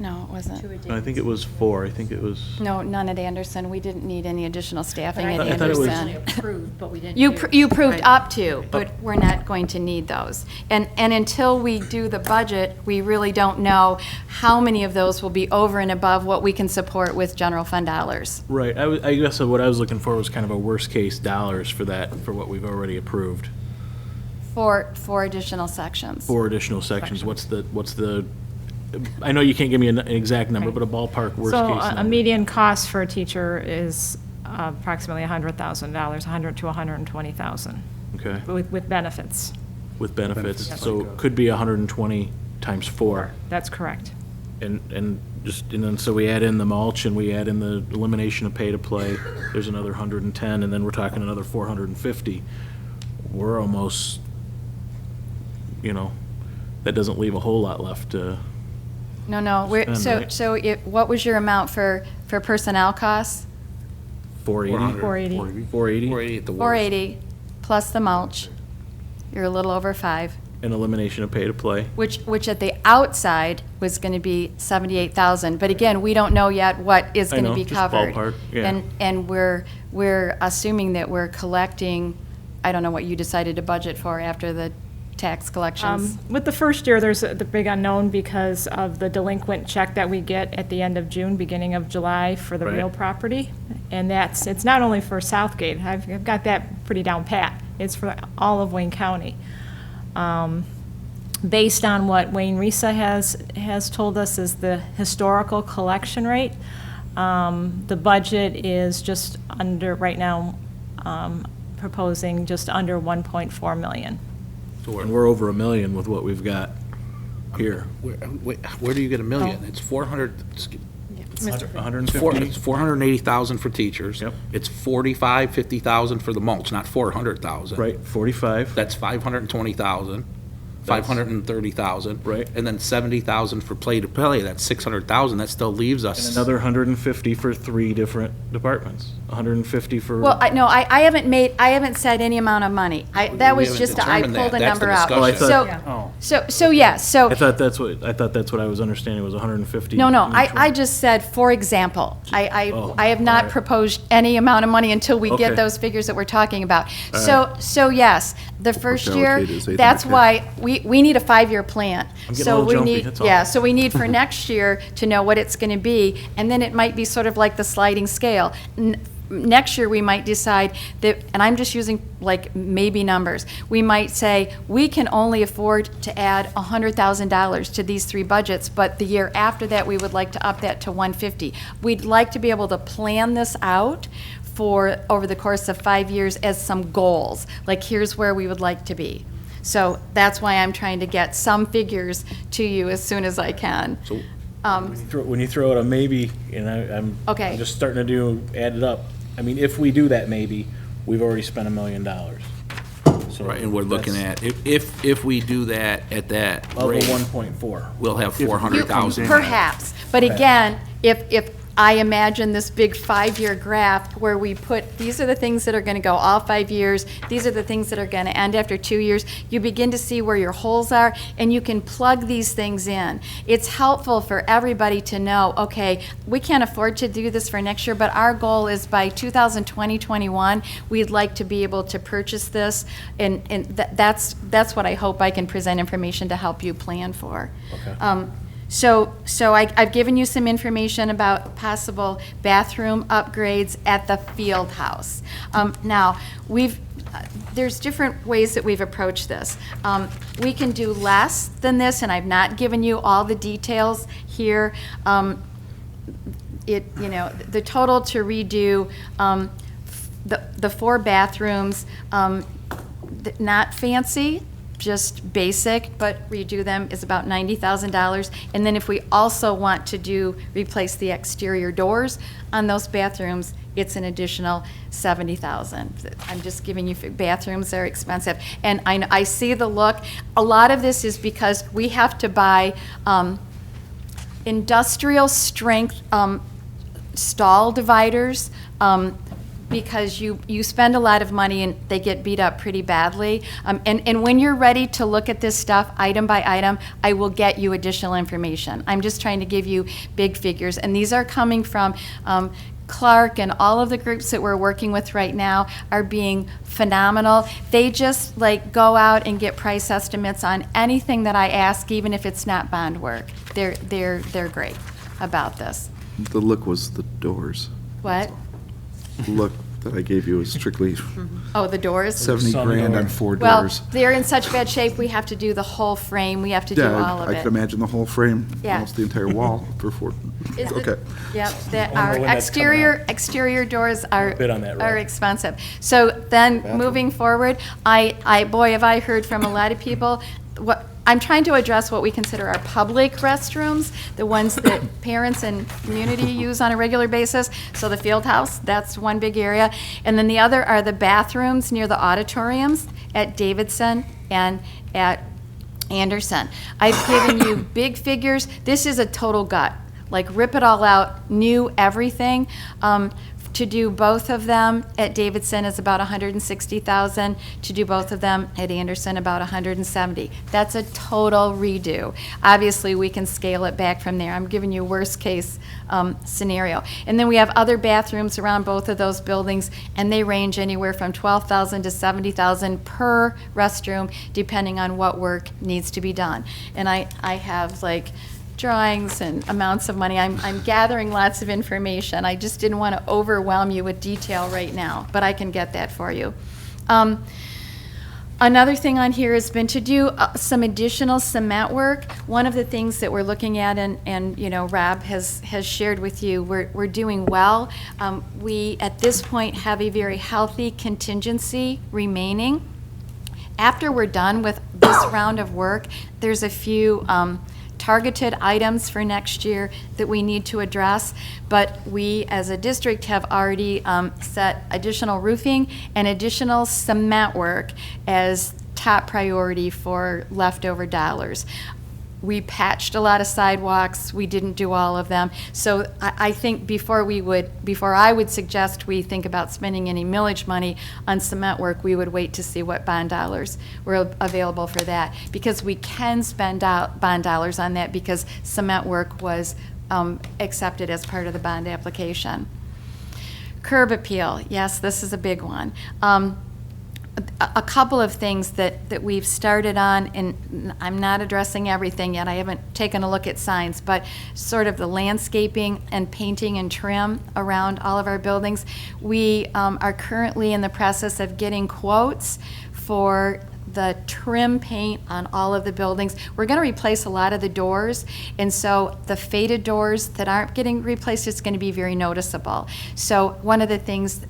No, it wasn't. I think it was 4. I think it was, No, none at Anderson. We didn't need any additional staffing But at I thought it was- Anderson. Approved, but we didn't You, do. you approved Right. up to, but we're not going to need those. And until we do the budget, we really don't know how many of those will be over and above what we can support with general fund dollars. right, I guess what I was looking for was kind of a worst-case dollars for that, for what we've already approved. For additional sections. 4 additional sections, what's the, I know you can't give me an exact number, but a ballpark worst-case So number. a median cost for a teacher is approximately $100,000, 100 to 120,000 Okay, with benefits. with benefits, so it could be 120 times 4. That's correct. And then, so we add in the mulch, and we add in the elimination of pay-to-play, there's another 110, and then we're talking another 450. We're almost, that doesn't leave a whole lot left to, No, Spend, so right? what was your amount for personnel costs? 480? 480. 480, 480 at the worst. 480 plus the mulch. You're a little over 5. and elimination of pay-to-play. Which at the outside was going to be 78,000. But again, we don't know yet what is I going to know, be just covered. ballpark, yeah. And we're assuming that we're collecting, I don't know what you decided to budget for after the tax collections. With the first year, there's the big unknown because of the delinquent check that we get at the end of June, beginning of July for the Right. real property. And it's not only for Southgate, I've got that pretty down pat. It's for all of Wayne County. Based on what Wayne Risa has told us is the historical collection rate, the budget is just under, right now, proposing just under 1.4 million. And we're over $1 million with what we've got here. Where do you get $1 million? It's 400, it's 150? it's 480,000 for teachers. Yep. It's 45, 50,000 for the mulch, not 400,000. Right, 45. That's 520,000, 530,000. Right. And then 70,000 for play-to-play, that's 600,000. That still leaves us. And another 150 for 3 different departments. 150 for. Well, I haven't said any amount of money. That was haven't just, I determined pulled that. a That's the number out. Oh, I discussion. thought, So, yes, so. I thought that's what I was understanding was 150. No, in each I one. just said, for example. Oh, I have not all right. proposed any amount of money until we get Okay. those figures that we're talking about. All So yes, the first year, allocated is that's 800K. why, we need a 5-year plan. I'm getting a So little we jumpy, need, that's all. yeah, so we need for next year to know what it's going to be, and then it might be sort of like the sliding scale. Next year, we might decide that, and I'm just using like maybe numbers, we might say, we can only afford to add $100,000 to these 3 budgets, but the year after that, we would like to up that to 150. We'd like to be able to plan this out for, over the course of 5 years as some goals, like here's where we would like to be. So that's why I'm trying to get some figures to you as soon as I can. When you throw out a maybe, and I'm Okay. I'm just starting to add it up. I mean, if we do that maybe, we've already spent $1 million. So Right, and we're looking that's at, if we do that at that Level rate, 1.4. we'll have If- 400,000. Perhaps, but again, if I imagine this big 5-year graph where we put, these are the things that are going to go all 5 years, these are the things that are going to end after 2 years, you begin to see where your holes are, and you can plug these things in. It's helpful for everybody to know, okay, we can't afford to do this for next year, but our goal is by 2020-21, we'd like to be able to purchase this, and that's what I hope I can present information to help you plan for. Okay. So I've given you some information about possible bathroom upgrades at the field house. Now, there's different ways that we've approached this. We can do less than this, and I've not given you all the details here. The total to redo, the 4 bathrooms, not fancy, just basic, but redo them is about $90,000. And then if we also want to replace the exterior doors on those bathrooms, it's an additional $70,000. I'm just giving you, bathrooms are expensive. And I see the look. A lot of this is because we have to buy industrial strength stall dividers, because you spend a lot of money and they get beat up pretty badly. And when you're ready to look at this stuff item by item, I will get you additional information. I'm just trying to give you big figures. And these are coming from Clark, and all of the groups that we're working with right now are being phenomenal. They just like go out and get price estimates on anything that I ask, even if it's not bond work. They're great about this. The look was the doors. What? The look that I gave you was strictly Oh, the doors? 70 grand on 4 Well, doors. they're in such bad shape, we have to do the whole frame, we have to do Yeah, all of I it. could imagine the whole frame, Yeah. almost the entire wall for 4. Is the- Okay. Yep, that Wonder our when that's coming exterior doors are, Bid on that, Rob. are expensive. So then, moving forward, boy, have I heard from a lot of people, I'm trying to address what we consider our public restrooms, the ones that parents and community use on a regular basis. So the field house, that's one big area. And then the other are the bathrooms near the auditoriums at Davidson and at Anderson. I've given you big figures. This is a total gut. Like, rip it all out, new everything. To do both of them at Davidson is about $160,000. To do both of them at Anderson, about $170,000. That's a total redo. Obviously, we can scale it back from there. I'm giving you worst case scenario. And then we have other bathrooms around both of those buildings, and they range anywhere from $12,000 to $70,000 per restroom, depending on what work needs to be done. And I have like drawings and amounts of money. I'm gathering lots of information. I just didn't want to overwhelm you with detail right now, but I can get that for you. Another thing on here has been to do some additional cement work. One of the things that we're looking at, and you know, Rob has shared with you, we're doing well. We, at this point, have a very healthy contingency remaining. After we're done with this round of work, there's a few targeted items for next year that we need to address, but we as a district have already set additional roofing and additional cement work as top priority for leftover dollars. We patched a lot of sidewalks, we didn't do all of them, so I think before I would suggest we think about spending any millage money on cement work, we would wait to see what bond dollars were available for that, because we can spend bond dollars on that because cement work was accepted as part of the bond application. Curb appeal, yes, this is a big one. A couple of things that we've started on, and I'm not addressing everything yet, I haven't taken a look at signs, but sort of the landscaping and painting and trim around all of our buildings. We are currently in the process of getting quotes for the trim paint on all of the buildings. We're going to replace a lot of the doors, and so the faded doors that aren't getting replaced, it's going to be very noticeable. So one of the things,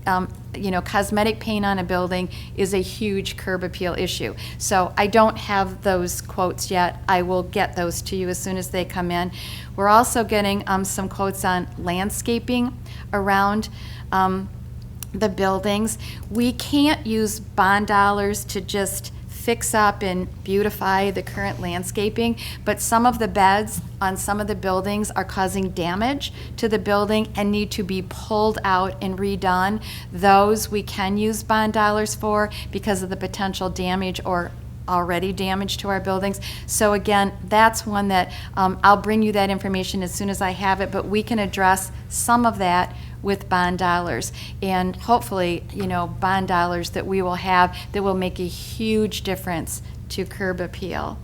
you know, cosmetic paint on a building is a huge curb appeal issue. So I don't have those quotes yet. I will get those to you as soon as they come in. We're also getting some quotes on landscaping around the buildings. We can't use bond dollars to just fix up and beautify the current landscaping, but some of the beds on some of the buildings are causing damage to the building and need to be pulled out and redone. Those we can use bond dollars for because of the potential damage or already damage to our buildings. So again, that's one that I'll bring you that information as soon as I have it, but we can address some of that with bond dollars, and hopefully, you know, bond dollars that we will have that will make a huge difference to curb appeal.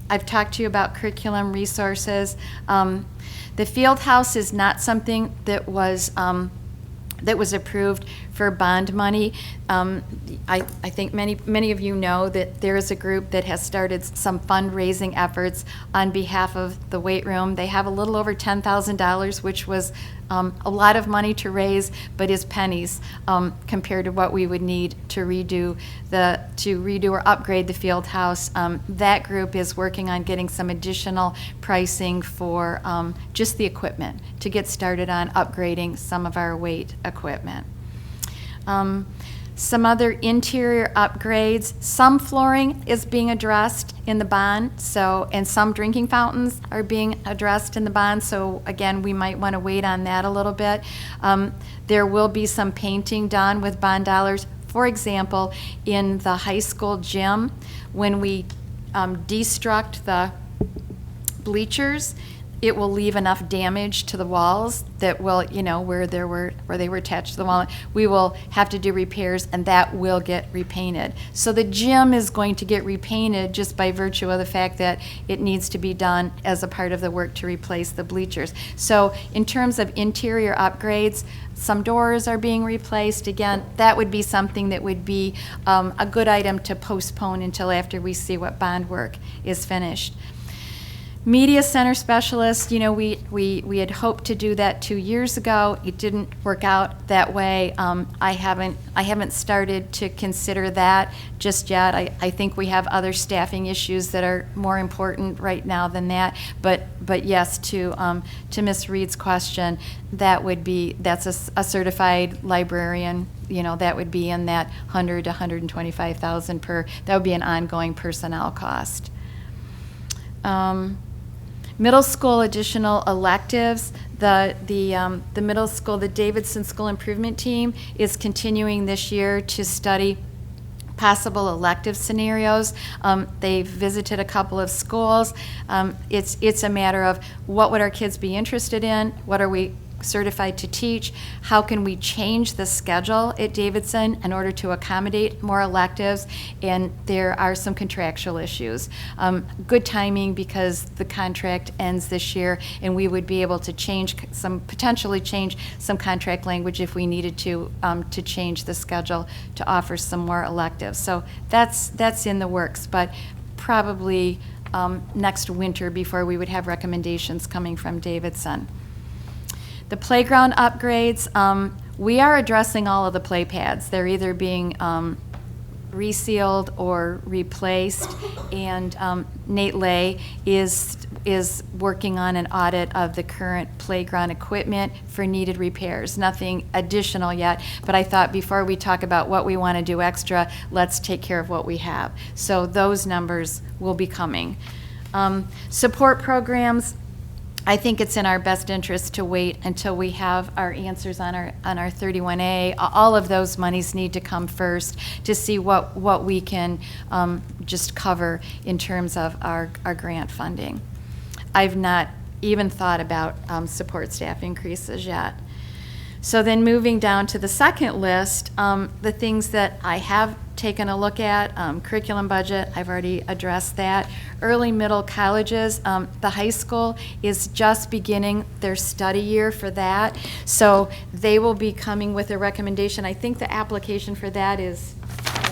I've talked to you about curriculum resources. The field house is not something that was approved for bond money. I think many of you know that there is a group that has started some fundraising efforts on behalf of the weight room. They have a little over $10,000, which was a lot of money to raise, but is pennies compared to what we would need to redo or upgrade the field house. That group is working on getting some additional pricing for just the equipment to get started on upgrading some of our weight equipment. Some other interior upgrades, some flooring is being addressed in the bond, so, and some drinking fountains are being addressed in the bond, so again, we might want to wait on that a little bit. There will be some painting done with bond dollars. For example, in the high school gym, when we destruct the bleachers, it will leave enough damage to the walls that will, you know, where they were attached to the wall. We will have to do repairs, and that will get repainted. So the gym is going to get repainted just by virtue of the fact that it needs to be done as a part of the work to replace the bleachers. So in terms of interior upgrades, some doors are being replaced. Again, that would be something that would be a good item to postpone until after we see what bond work is finished. Media Center Specialist, you know, we had hoped to do that 2 years ago. It didn't work out that way. I haven't started to consider that just yet. I think we have other staffing issues that are more important right now than that. But yes, to Ms. Reed's question, that's a certified librarian. You know, that would be in that $100,000 to $125,000 per. That would be an ongoing personnel cost. Middle school additional electives, the middle school, the Davidson School Improvement Team is continuing this year to study possible elective scenarios. They've visited a couple of schools. It's a matter of what would our kids be interested in, what are we certified to teach, how can we change the schedule at Davidson in order to accommodate more electives, and there are some contractual issues. Good timing because the contract ends this year, and we would be able to potentially change some contract language if we needed to change the schedule to offer some more electives. So that's in the works, but probably next winter before we would have recommendations coming from Davidson. The playground upgrades, we are addressing all of the play pads. They're either being resealed or replaced, and Nate Lay is working on an audit of the current playground equipment for needed repairs. Nothing additional yet, but I thought before we talk about what we want to do extra, let's take care of what we have. So those numbers will be coming. Support programs, I think it's in our best interest to wait until we have our answers on our 31A. All of those monies need to come first to see what we can just cover in terms of our grant funding. I've not even thought about support staff increases yet. So then moving down to the second list, the things that I have taken a look at, curriculum budget, I've already addressed that. Early middle colleges, the high school is just beginning their study year for that. So they will be coming with a recommendation. I think the application for that is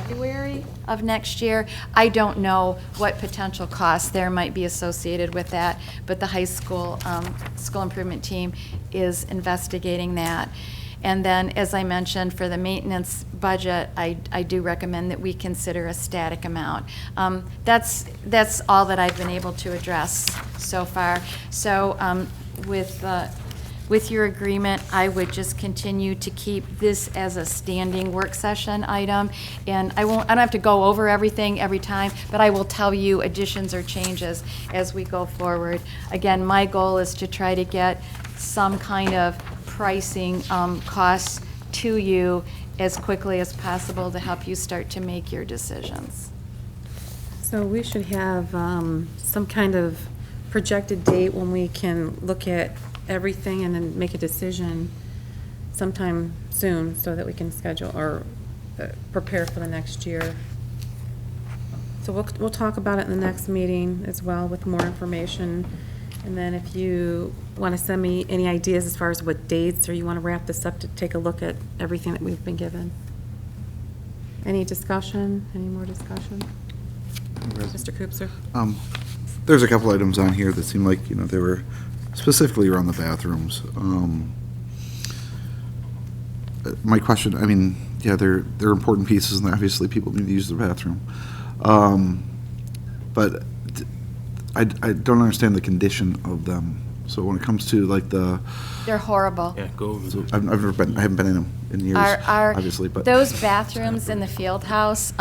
February of next year. I don't know what potential costs there might be associated with that, but the high school school improvement team is investigating that. And then, as I mentioned, for the maintenance budget, I do recommend that we consider a static amount. That's all that I've been able to address so far. So with your agreement, I would just continue to keep this as a standing work session item. And I don't have to go over everything every time, but I will tell you additions or changes as we go forward. Again, my goal is to try to get some kind of pricing costs to you as quickly as possible to help you start to make your decisions. So we should have some kind of projected date when we can look at everything and then make a decision sometime soon so that we can schedule or prepare for the next year. So we'll talk about it in the next meeting as well with more information. And then if you want to send me any ideas as far as what dates, or you want to wrap this up to take a look at everything that we've been given. Any discussion? Any more discussion? Mr. Koopser? There's a couple items on here that seem like, they were specifically around the bathrooms. My question, they're important pieces, and obviously people need to use the bathroom. But I don't understand the condition of them So when it comes to like They're horrible. Yeah, go over so there. I've never been, I haven't been in them in years, Our obviously, but. those bathrooms in the field house,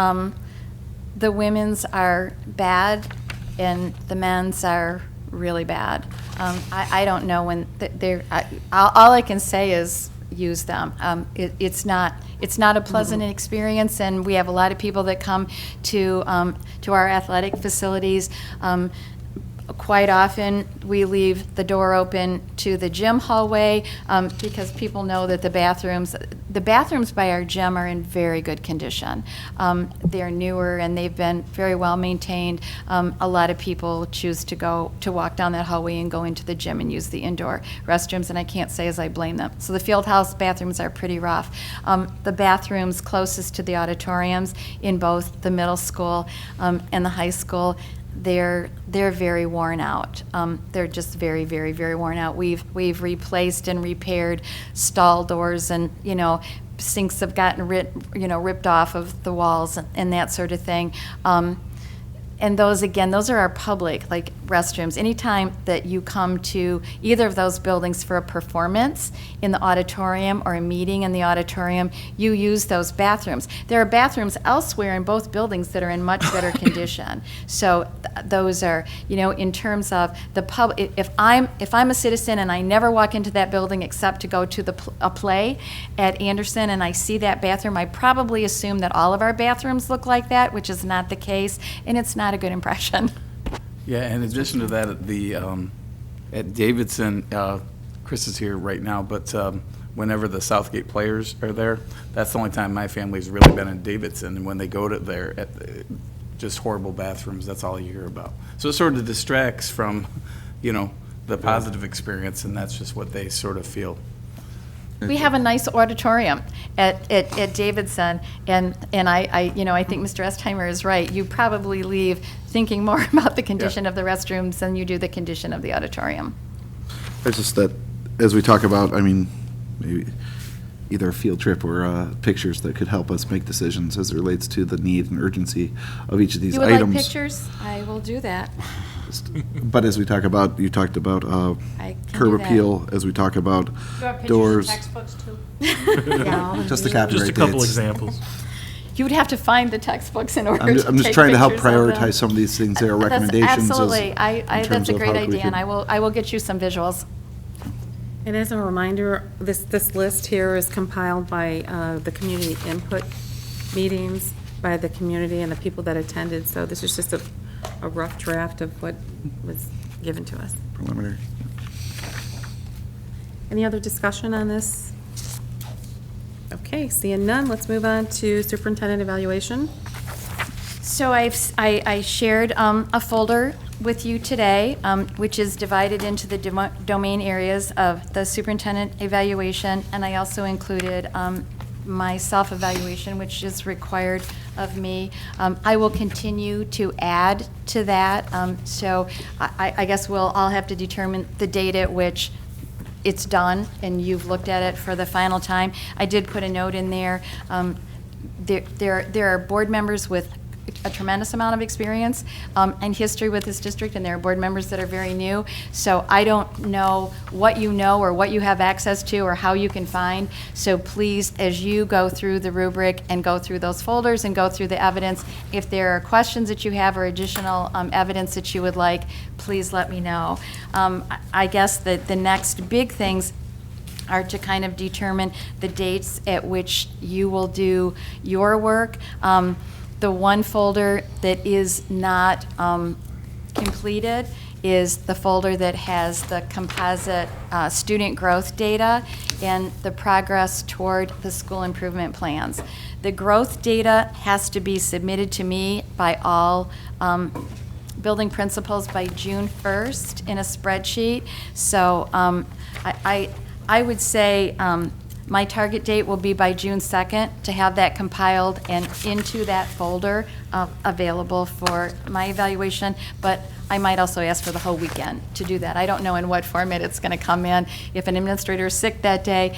the women's are bad and the men's are really bad. I don't know when they're, all I can say is use them. It's not a pleasant experience, and we have a lot of people that come to our athletic facilities. Quite often, we leave the door open to the gym hallway because people know that the bathrooms by our gym are in very good condition. They're newer and they've been very well maintained. A lot of people choose to walk down that hallway and go into the gym and use the indoor restrooms, and I can't say as I blame them. So the field house bathrooms are pretty rough. The bathrooms closest to the auditoriums in both the middle school and the high school, they're very worn out. They're just very, very, very worn out. We've replaced and repaired stall doors, and sinks have gotten ripped off of the walls and that sort of thing. And those are our public, like restrooms. Anytime that you come to either of those buildings for a performance in the auditorium or a meeting in the auditorium, you use those bathrooms. There are bathrooms elsewhere in both buildings that are in much better condition. So those are, in terms of the public, if I'm a citizen and I never walk into that building except to go to a play at Anderson and I see that bathroom, I probably assume that all of our bathrooms look like that, which is not the case, and it's not a good impression. Yeah, in addition to that, at Davidson, Chris is here right now, but whenever the Southgate players are there, that's the only time my family's really been in Davidson, and when they go to there, just horrible bathrooms, that's all you hear about. So it sort of distracts from, the positive experience, and that's just what they sort of feel. We have a nice auditorium at Davidson, and I think Mr. Estheimer is right. You probably leave thinking more about the condition of the restrooms than you do the condition of the auditorium. It's just that, as we talk about, maybe either a field trip or pictures that could help us make decisions as it relates to the need and urgency of each of these You would items. like pictures? I will do that. But as we talk about, you talked about I can curb do that. appeal, as we talk about doors. Textbooks too. Just the copyright Just a couple dates. examples. You would have to find the textbooks in order I'm to just, I'm just take trying to help pictures of them. prioritize some of these things, there are recommendations. Absolutely. in That's terms a of great how we idea, and could- I will get you some visuals. And as a reminder, this list here is compiled by the community input meetings by the community and the people that attended. So this is just a rough draft of what was given to us. Preliminary. Any other discussion on this? Okay, seeing none, let's move on to superintendent evaluation. So I shared a folder with you today, which is divided into the domain areas of the superintendent evaluation, and I also included my self-evaluation, which is required of me. I will continue to add to that, so I guess I'll have to determine the date at which it's done and you've looked at it for the final time. I did put a note in there. There are board members with a tremendous amount of experience and history with this district, and there are board members that are very new. So I don't know what you know or what you have access to or how you can find. So please, as you go through the rubric and go through those folders and go through the evidence, if there are questions that you have or additional evidence that you would like, please let me know. I guess that the next big things are to kind of determine the dates at which you will do your work. The one folder that is not completed is the folder that has the composite student growth data and the progress toward the school improvement plans. The growth data has to be submitted to me by all building principals by June 1st in a spreadsheet. So I would say my target date will be by June 2nd to have that compiled and into that folder available for my evaluation, but I might also ask for the whole weekend to do that. I don't know in what format it's going to come in. If an administrator is sick that day,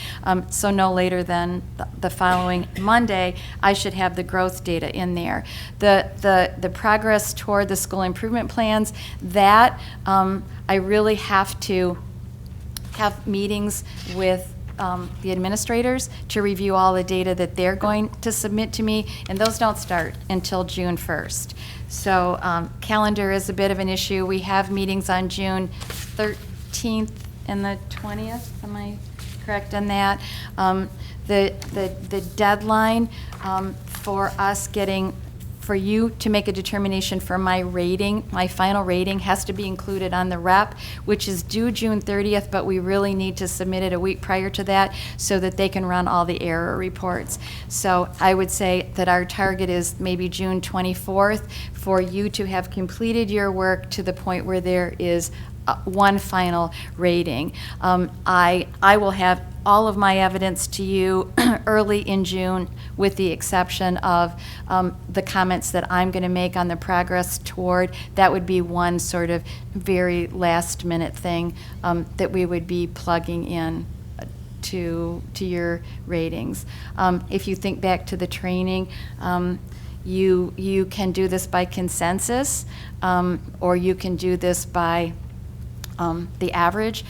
so no later than the following Monday, I should have the growth data in there. The progress toward the school improvement plans, that I really have to have meetings with the administrators to review all the data that they're going to submit to me, and those don't start until June 1st. So calendar is a bit of an issue. We have meetings on June 13th and the 20th. Am I correct on that? The deadline for us for you to make a determination for my rating, my final rating has to be included on the rep, which is due June 30th, but we really need to submit it a week prior to that so that they can run all the error reports. So I would say that our target is maybe June 24th for you to have completed your work to the point where there is one final rating. I will have all of my evidence to you early in June, with the exception of the comments that I'm going to make on the progress toward. That would be one sort of very last minute thing that we would be plugging in to your ratings. If you think back to the training, you can do this by consensus, or you can do this by the average.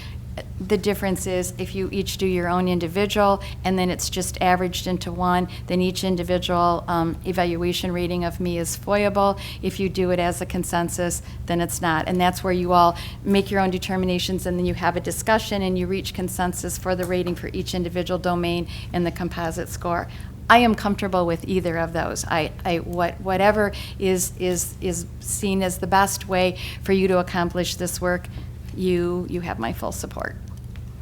The difference is if you each do your own individual and then it's just averaged into one, then each individual evaluation rating of me is foiable. If you do it as a consensus, then it's not. And that's where you all make your own determinations, and then you have a discussion and you reach consensus for the rating for each individual domain and the composite score. I am comfortable with either of those. Whatever is seen as the best way for you to accomplish this work, you have my full support.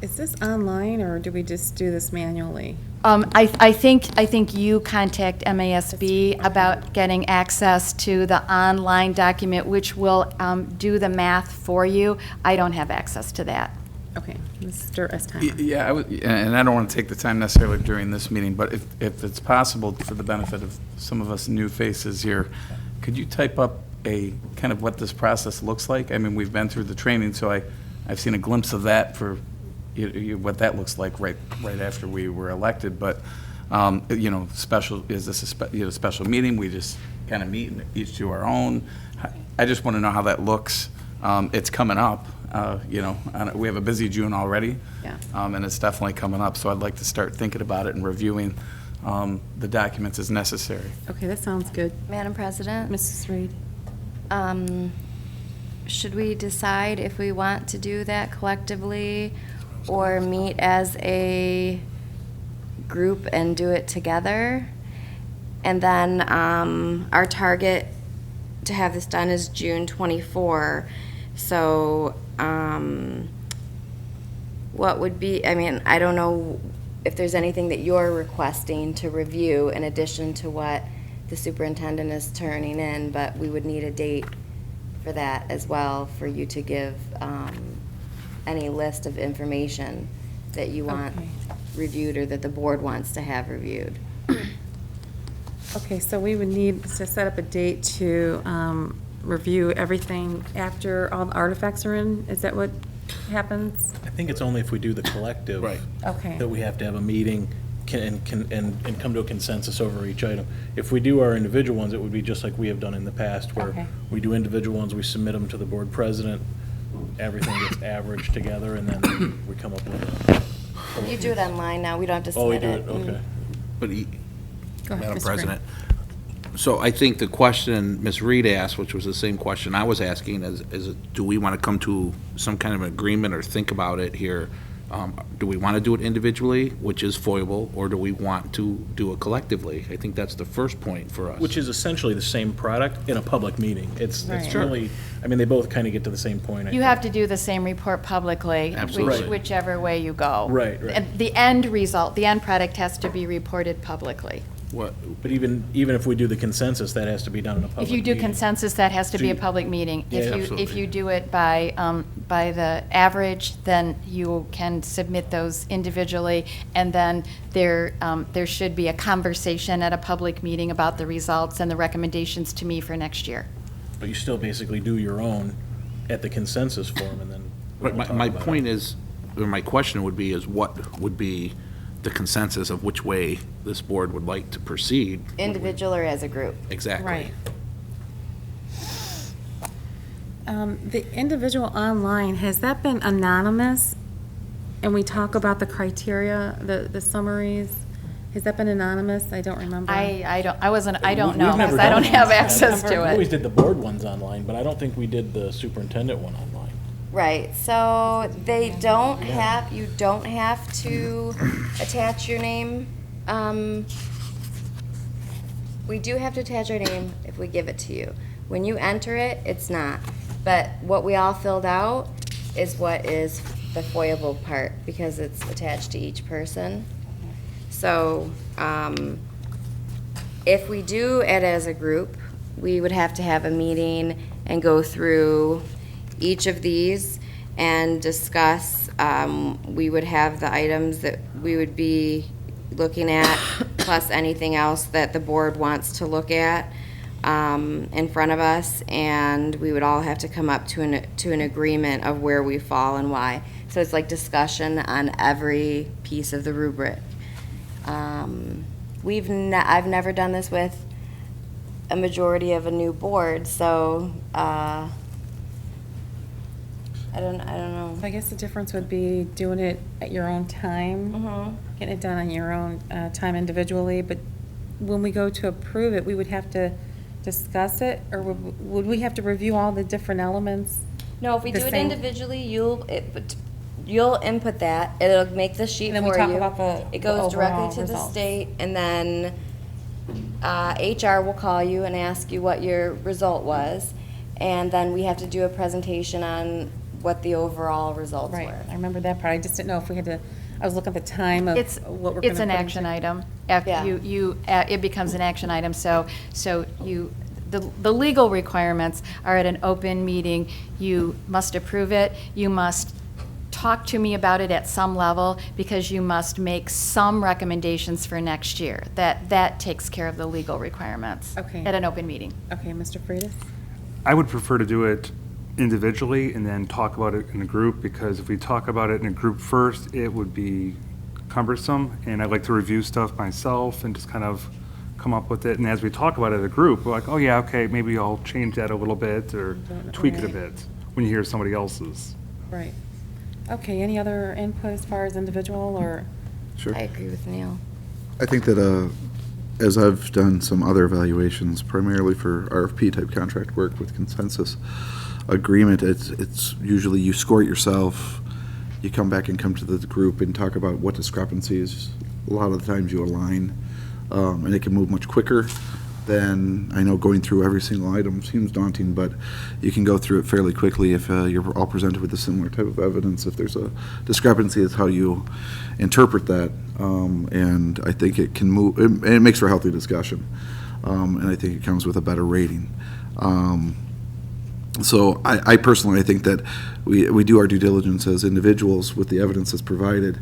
Is this online, or do we just do this manually? I think you contact MASB about getting access to the online document, which will do the math for you. I don't have access to that. Okay, Mr. Estheimer. Yeah, and I don't want to take the time necessarily during this meeting, but if it's possible, for the benefit of some of us new faces here, could you type up a kind of what this process looks like? I mean, we've been through the training, so I've seen a glimpse of that for what that looks like right after we were elected. But special, is this a special meeting? We just kind of meet and each do our own. I just want to know how that looks. It's coming up. We have a busy June already, Yeah. And it's definitely coming up. So I'd like to start thinking about it and reviewing the documents as necessary. Okay, that sounds good. Madam President? Mrs. Reed? Should we decide if we want to do that collectively or meet as a group and do it together? And then our target to have this done is June 24. So what would be, I don't know if there's anything that you're requesting to review in addition to what the superintendent is turning in, but we would need a date for that as well, for you to give any list of information that you want Okay. reviewed or that the board wants to have reviewed. Okay, so we would need to set up a date to review everything after all the artifacts are in? Is that what happens? I think it's only if we do the collective. Right. Okay. That we have to have a meeting and come to a consensus over each item. If we do our individual ones, it would be just like we have done in the past, where Okay. we do individual ones, we submit them to the board president, everything gets averaged together, and then we come up with a... You do it online now, we don't have to Oh, we submit do it. it, okay. But, Go ahead, Madam Mr. Green. President, so I think the question Ms. Reed asked, which was the same question I was asking, is do we want to come to some kind of agreement or think about it here? Do we want to do it individually, which is foible, or do we want to do it collectively? I think that's the first point for us. Which is essentially the same product in a public meeting. It's Right. really, they both kind of get to the same point. I You think. have to do the same report publicly, Absolutely. whichever way you go. Right, right. And the end result, the end product has to be reported publicly. What, But even if we do the consensus, that has to be done in a public If you do meeting. consensus, that has to be a public meeting. Yeah, If absolutely. you do it by the average, then you can submit those individually, and then there should be a conversation at a public meeting about the results and the recommendations to me for next year. But you still basically do your own at the consensus form, and then. but we'll talk my about it. point is, or my question would be, is what would be the consensus of which way this board would like to proceed? Individual or as a group? Exactly. Right. The individual online, has that been anonymous? And we talk about the criteria, the summaries. Has that been anonymous? I don't remember. I don't We've know, never because I done don't one. have access We to always it. did the board ones online, but I don't think we did the superintendent one online. Right, so you don't have to attach your name. We do have to attach our name if we give it to you. When you enter it, it's not. But what we all filled out is what is the foiable part, because it's attached to each person. So, if we do it as a group, we would have to have a meeting and go through each of these and discuss. We would have the items that we would be looking at, plus anything else that the board wants to look at in front of us, and we would all have to come up to an agreement of where we fall and why. So it's like discussion on every piece of the rubric. I've never done this with a majority of a new board, so I don't know. So I guess the difference would be doing it at your own time, getting it done on your own time individually, but when we go to approve it, we would have to discuss it, or would we have to review all the different elements? No, if we The do it same- individually, you'll input that. It'll make the sheet And then for we talk you. about the It goes overall directly to the results. state, and then HR will call you and ask you what your result was, and then we have to do a presentation on what the overall results Right, were. I remember that part. I just didn't know if we had to, I was looking at the time of It's, what we're going to it's an action item. After Yeah. it becomes an action item, so the legal requirements are at an open meeting. You must approve it, you must talk to me about it at some level, because you must make some recommendations for next year. That takes care of the legal requirements. Okay. At an open meeting. Okay, Mr. Freitas? I would prefer to do it individually and then talk about it in a group, because if we talk about it in a group first, it would be cumbersome, and I'd like to review stuff myself and just kind of come up with it. And as we talk about it as a group, we're like, oh yeah, okay, maybe I'll change that a little bit or tweak it a Right. bit when you hear somebody else's. Right. Okay, any other input as far as individual or? Sure. I agree with Neil. I think that, as I've done some other evaluations, primarily for RFP-type contract work with consensus agreement, it's usually you score it yourself, you come back and come to the group and talk about what discrepancies. A lot of the times you align, and it can move much quicker than, I know going through every single item seems daunting, but you can go through it fairly quickly if you're all presented with a similar type of evidence. If there's a discrepancy, it's how you interpret that, and I think it can move, and it makes for a healthy discussion, and I think it comes with a better rating. So I personally, I think that we do our due diligence as individuals with the evidence that's provided,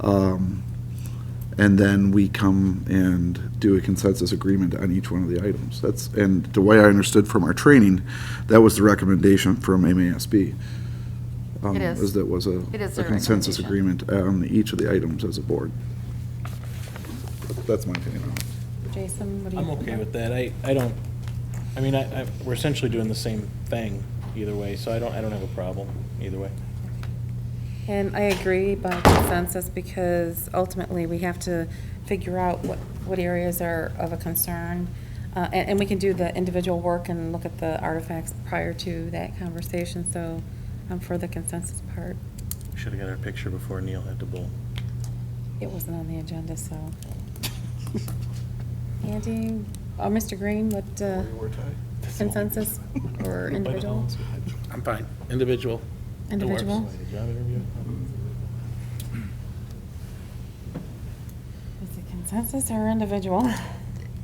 and then we come and do a consensus agreement on each one of the items. And the way I understood from our training, that was the recommendation from MASB. It is. Is that was It is a their consensus recommendation. agreement on each of the items as a board. That's my opinion on it. Jason, what do you I'm think? okay with that. I mean, we're essentially doing the same thing either way, so I don't have a problem either way. And I agree by consensus, because ultimately we have to figure out what areas are of a concern. And we can do the individual work and look at the artifacts prior to that conversation, so I'm for the consensus part. We should have got our picture before Neil had to bolt. It wasn't on the agenda, so. Andy, Mr. Green, what, consensus or individual? I'm fine. Individual. It works. Individual? Job interview? Is it consensus or individual?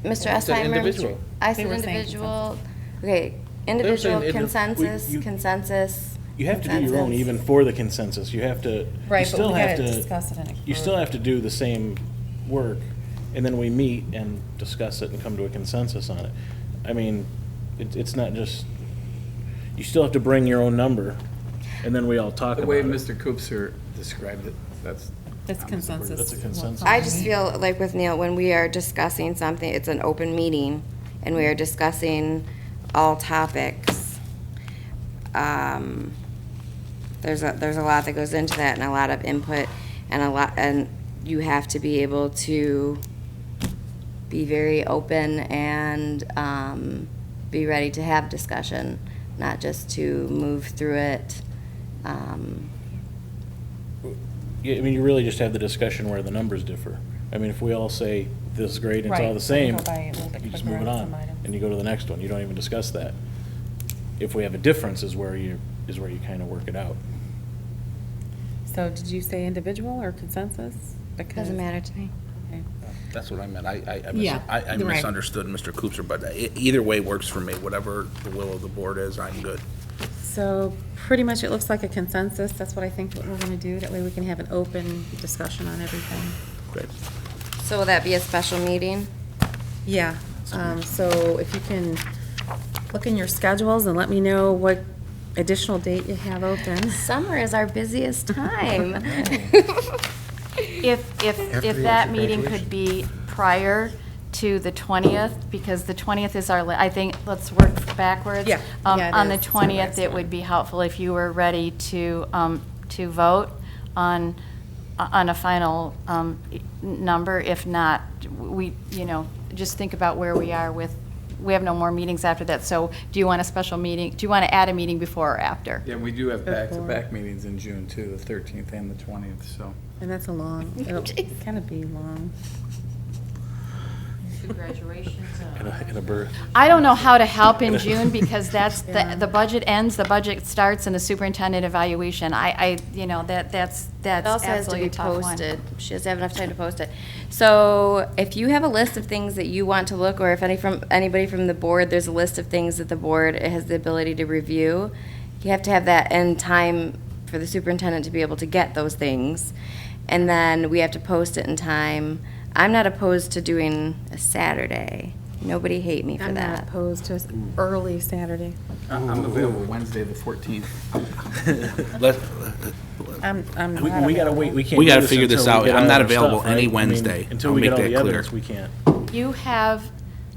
Mr. I said Estheimer? individual. I They said were saying individual. Okay, individual, saying consensus, you- consensus. You have to do your own consensus. even for the consensus. You have to. Right, you but still we have gotta to- discuss it in a You still have to do the same work, and then we meet and discuss it and come to a consensus on it. I mean, it's not just, you still have to bring your own number, and then we all talk The about way it. Mr. Koopser described it, that's. That's consensus. That's a consensus. I just feel like with Neil, when we are discussing something, it's an open meeting, and we are discussing all topics. There's a lot that goes into that and a lot of input and you have to be able to be very open and be ready to have discussion, not just to move through it. Yeah, I mean, you really just have the discussion where the numbers differ. I mean, if we all say this is great and it's all Right, the same, go by a little bit you just quicker move it on on some items. and you go to the next one. You don't even discuss that. If we have a difference is where you kind of work it out. So did you say individual or consensus? Because- Doesn't matter to me. Okay. That's what I meant. I Yeah, you're right. misunderstood Mr. Cooper, but either way works for me. Whatever the will of the board is, I'm good. So pretty much it looks like a consensus. That's what I think what we're going to do. That way we can have an open discussion on everything. Great. So will that be a special meeting? Yeah, so if you can look in your schedules and let me know what additional date you have open. Summer is our busiest time. If that meeting could be prior to the 20th, because the 20th is our, I think, let's work backwards. Yeah. Yeah, it On the is. It's our 20th, last it one. would be helpful if you were ready to vote on a final number. If not, just think about where we are with, we have no more meetings after that. So do you want a special meeting? Do you want to add a meeting before or after? Yeah, we do have back-to-back meetings in June too, the 13th and the 20th, so. And that's a long, it'll kind of be long. In a birth. I don't know how to help in June because that's, Yeah. the budget ends, the budget starts, and the superintendent evaluation. That's It also has to absolutely be a tough one. posted. She has to have enough time to post it. So if you have a list of things that you want to look, or if anybody from the board, there's a list of things that the board has the ability to review, you have to have that in time for the superintendent to be able to get those things. And then we have to post it in time. I'm not opposed to doing a Saturday. Nobody hate me for I'm not that. opposed to early Saturday. I'm available Wednesday, the 14th. I'm We not gotta available. wait, we can't. We do gotta this figure this until we out. get I'm all not our available stuff, right? any I mean, Wednesday. Until I'll we get make all that the clear. evidence, we can't. You have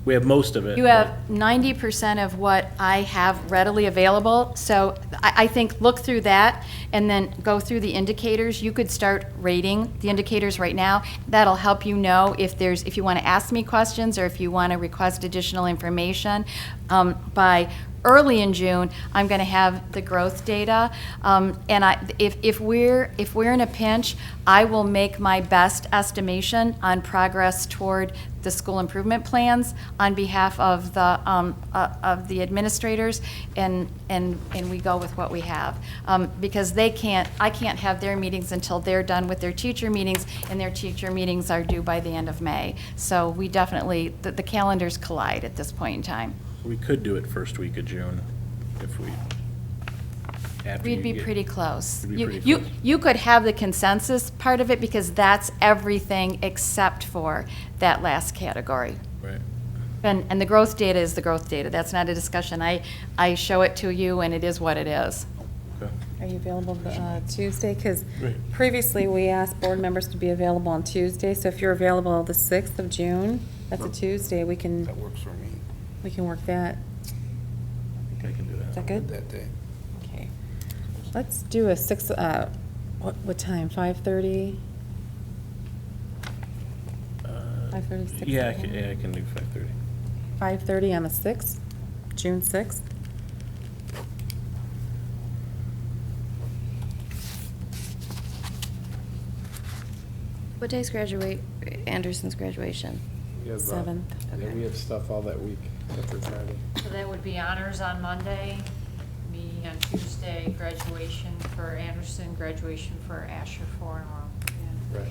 We have most of it. You have 90% of what I have readily available, so I think look through that and then go through the indicators. You could start rating the indicators right now. That'll help you know if you want to ask me questions or if you want to request additional information. By early in June, I'm going to have the growth data, and if we're in a pinch, I will make my best estimation on progress toward the school improvement plans on behalf of the administrators, and we go with what we have, because I can't have their meetings until they're done with their teacher meetings, and their teacher meetings are due by the end of May. So we definitely, the calendars collide at this point in time. We could do it first week of June if we. after We'd you be get- pretty close. We'd be pretty close. You could have the consensus part of it, because that's everything except for that last category. Right. And the growth data is the growth data. That's not a discussion. I show it to you, and it is what it is. Okay. Are you available Tuesday? Because Right. previously, we asked board members to be available on Tuesday, so if you're available the 6th of June, that's a Tuesday, we can works for me. work that. I think I can do Is that. that good? That day. Okay. Let's do a 6, what time, 5:30? 5:30, 6 Yeah, o'clock? I can do 5:30. 5:30 on the 6th, June 6th? What day's Anderson's graduation? We have, 7th. Yeah, we have stuff all that week after Friday. So that would be honors on Monday, meeting on Tuesday, graduation for Anderson, graduation for Asher for Right.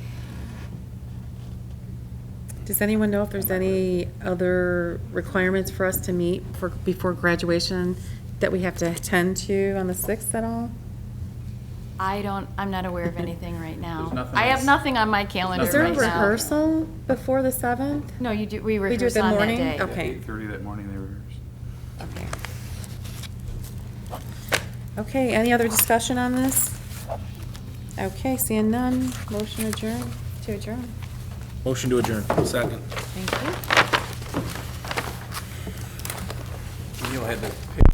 Does anyone know if there's any other requirements for us to meet before graduation that we have to attend to on the 6th at all? I'm not aware of anything right now. There's nothing I have else. nothing on my calendar Is there a right now. rehearsal before the 7th? No, we We do it rehearse the on that morning? day. Okay. 8:30 that morning they rehearsed. Okay. Okay, any other discussion on this? Okay, seeing none, motion to adjourn. Motion to adjourn. Second. Thank you. Neil had to pick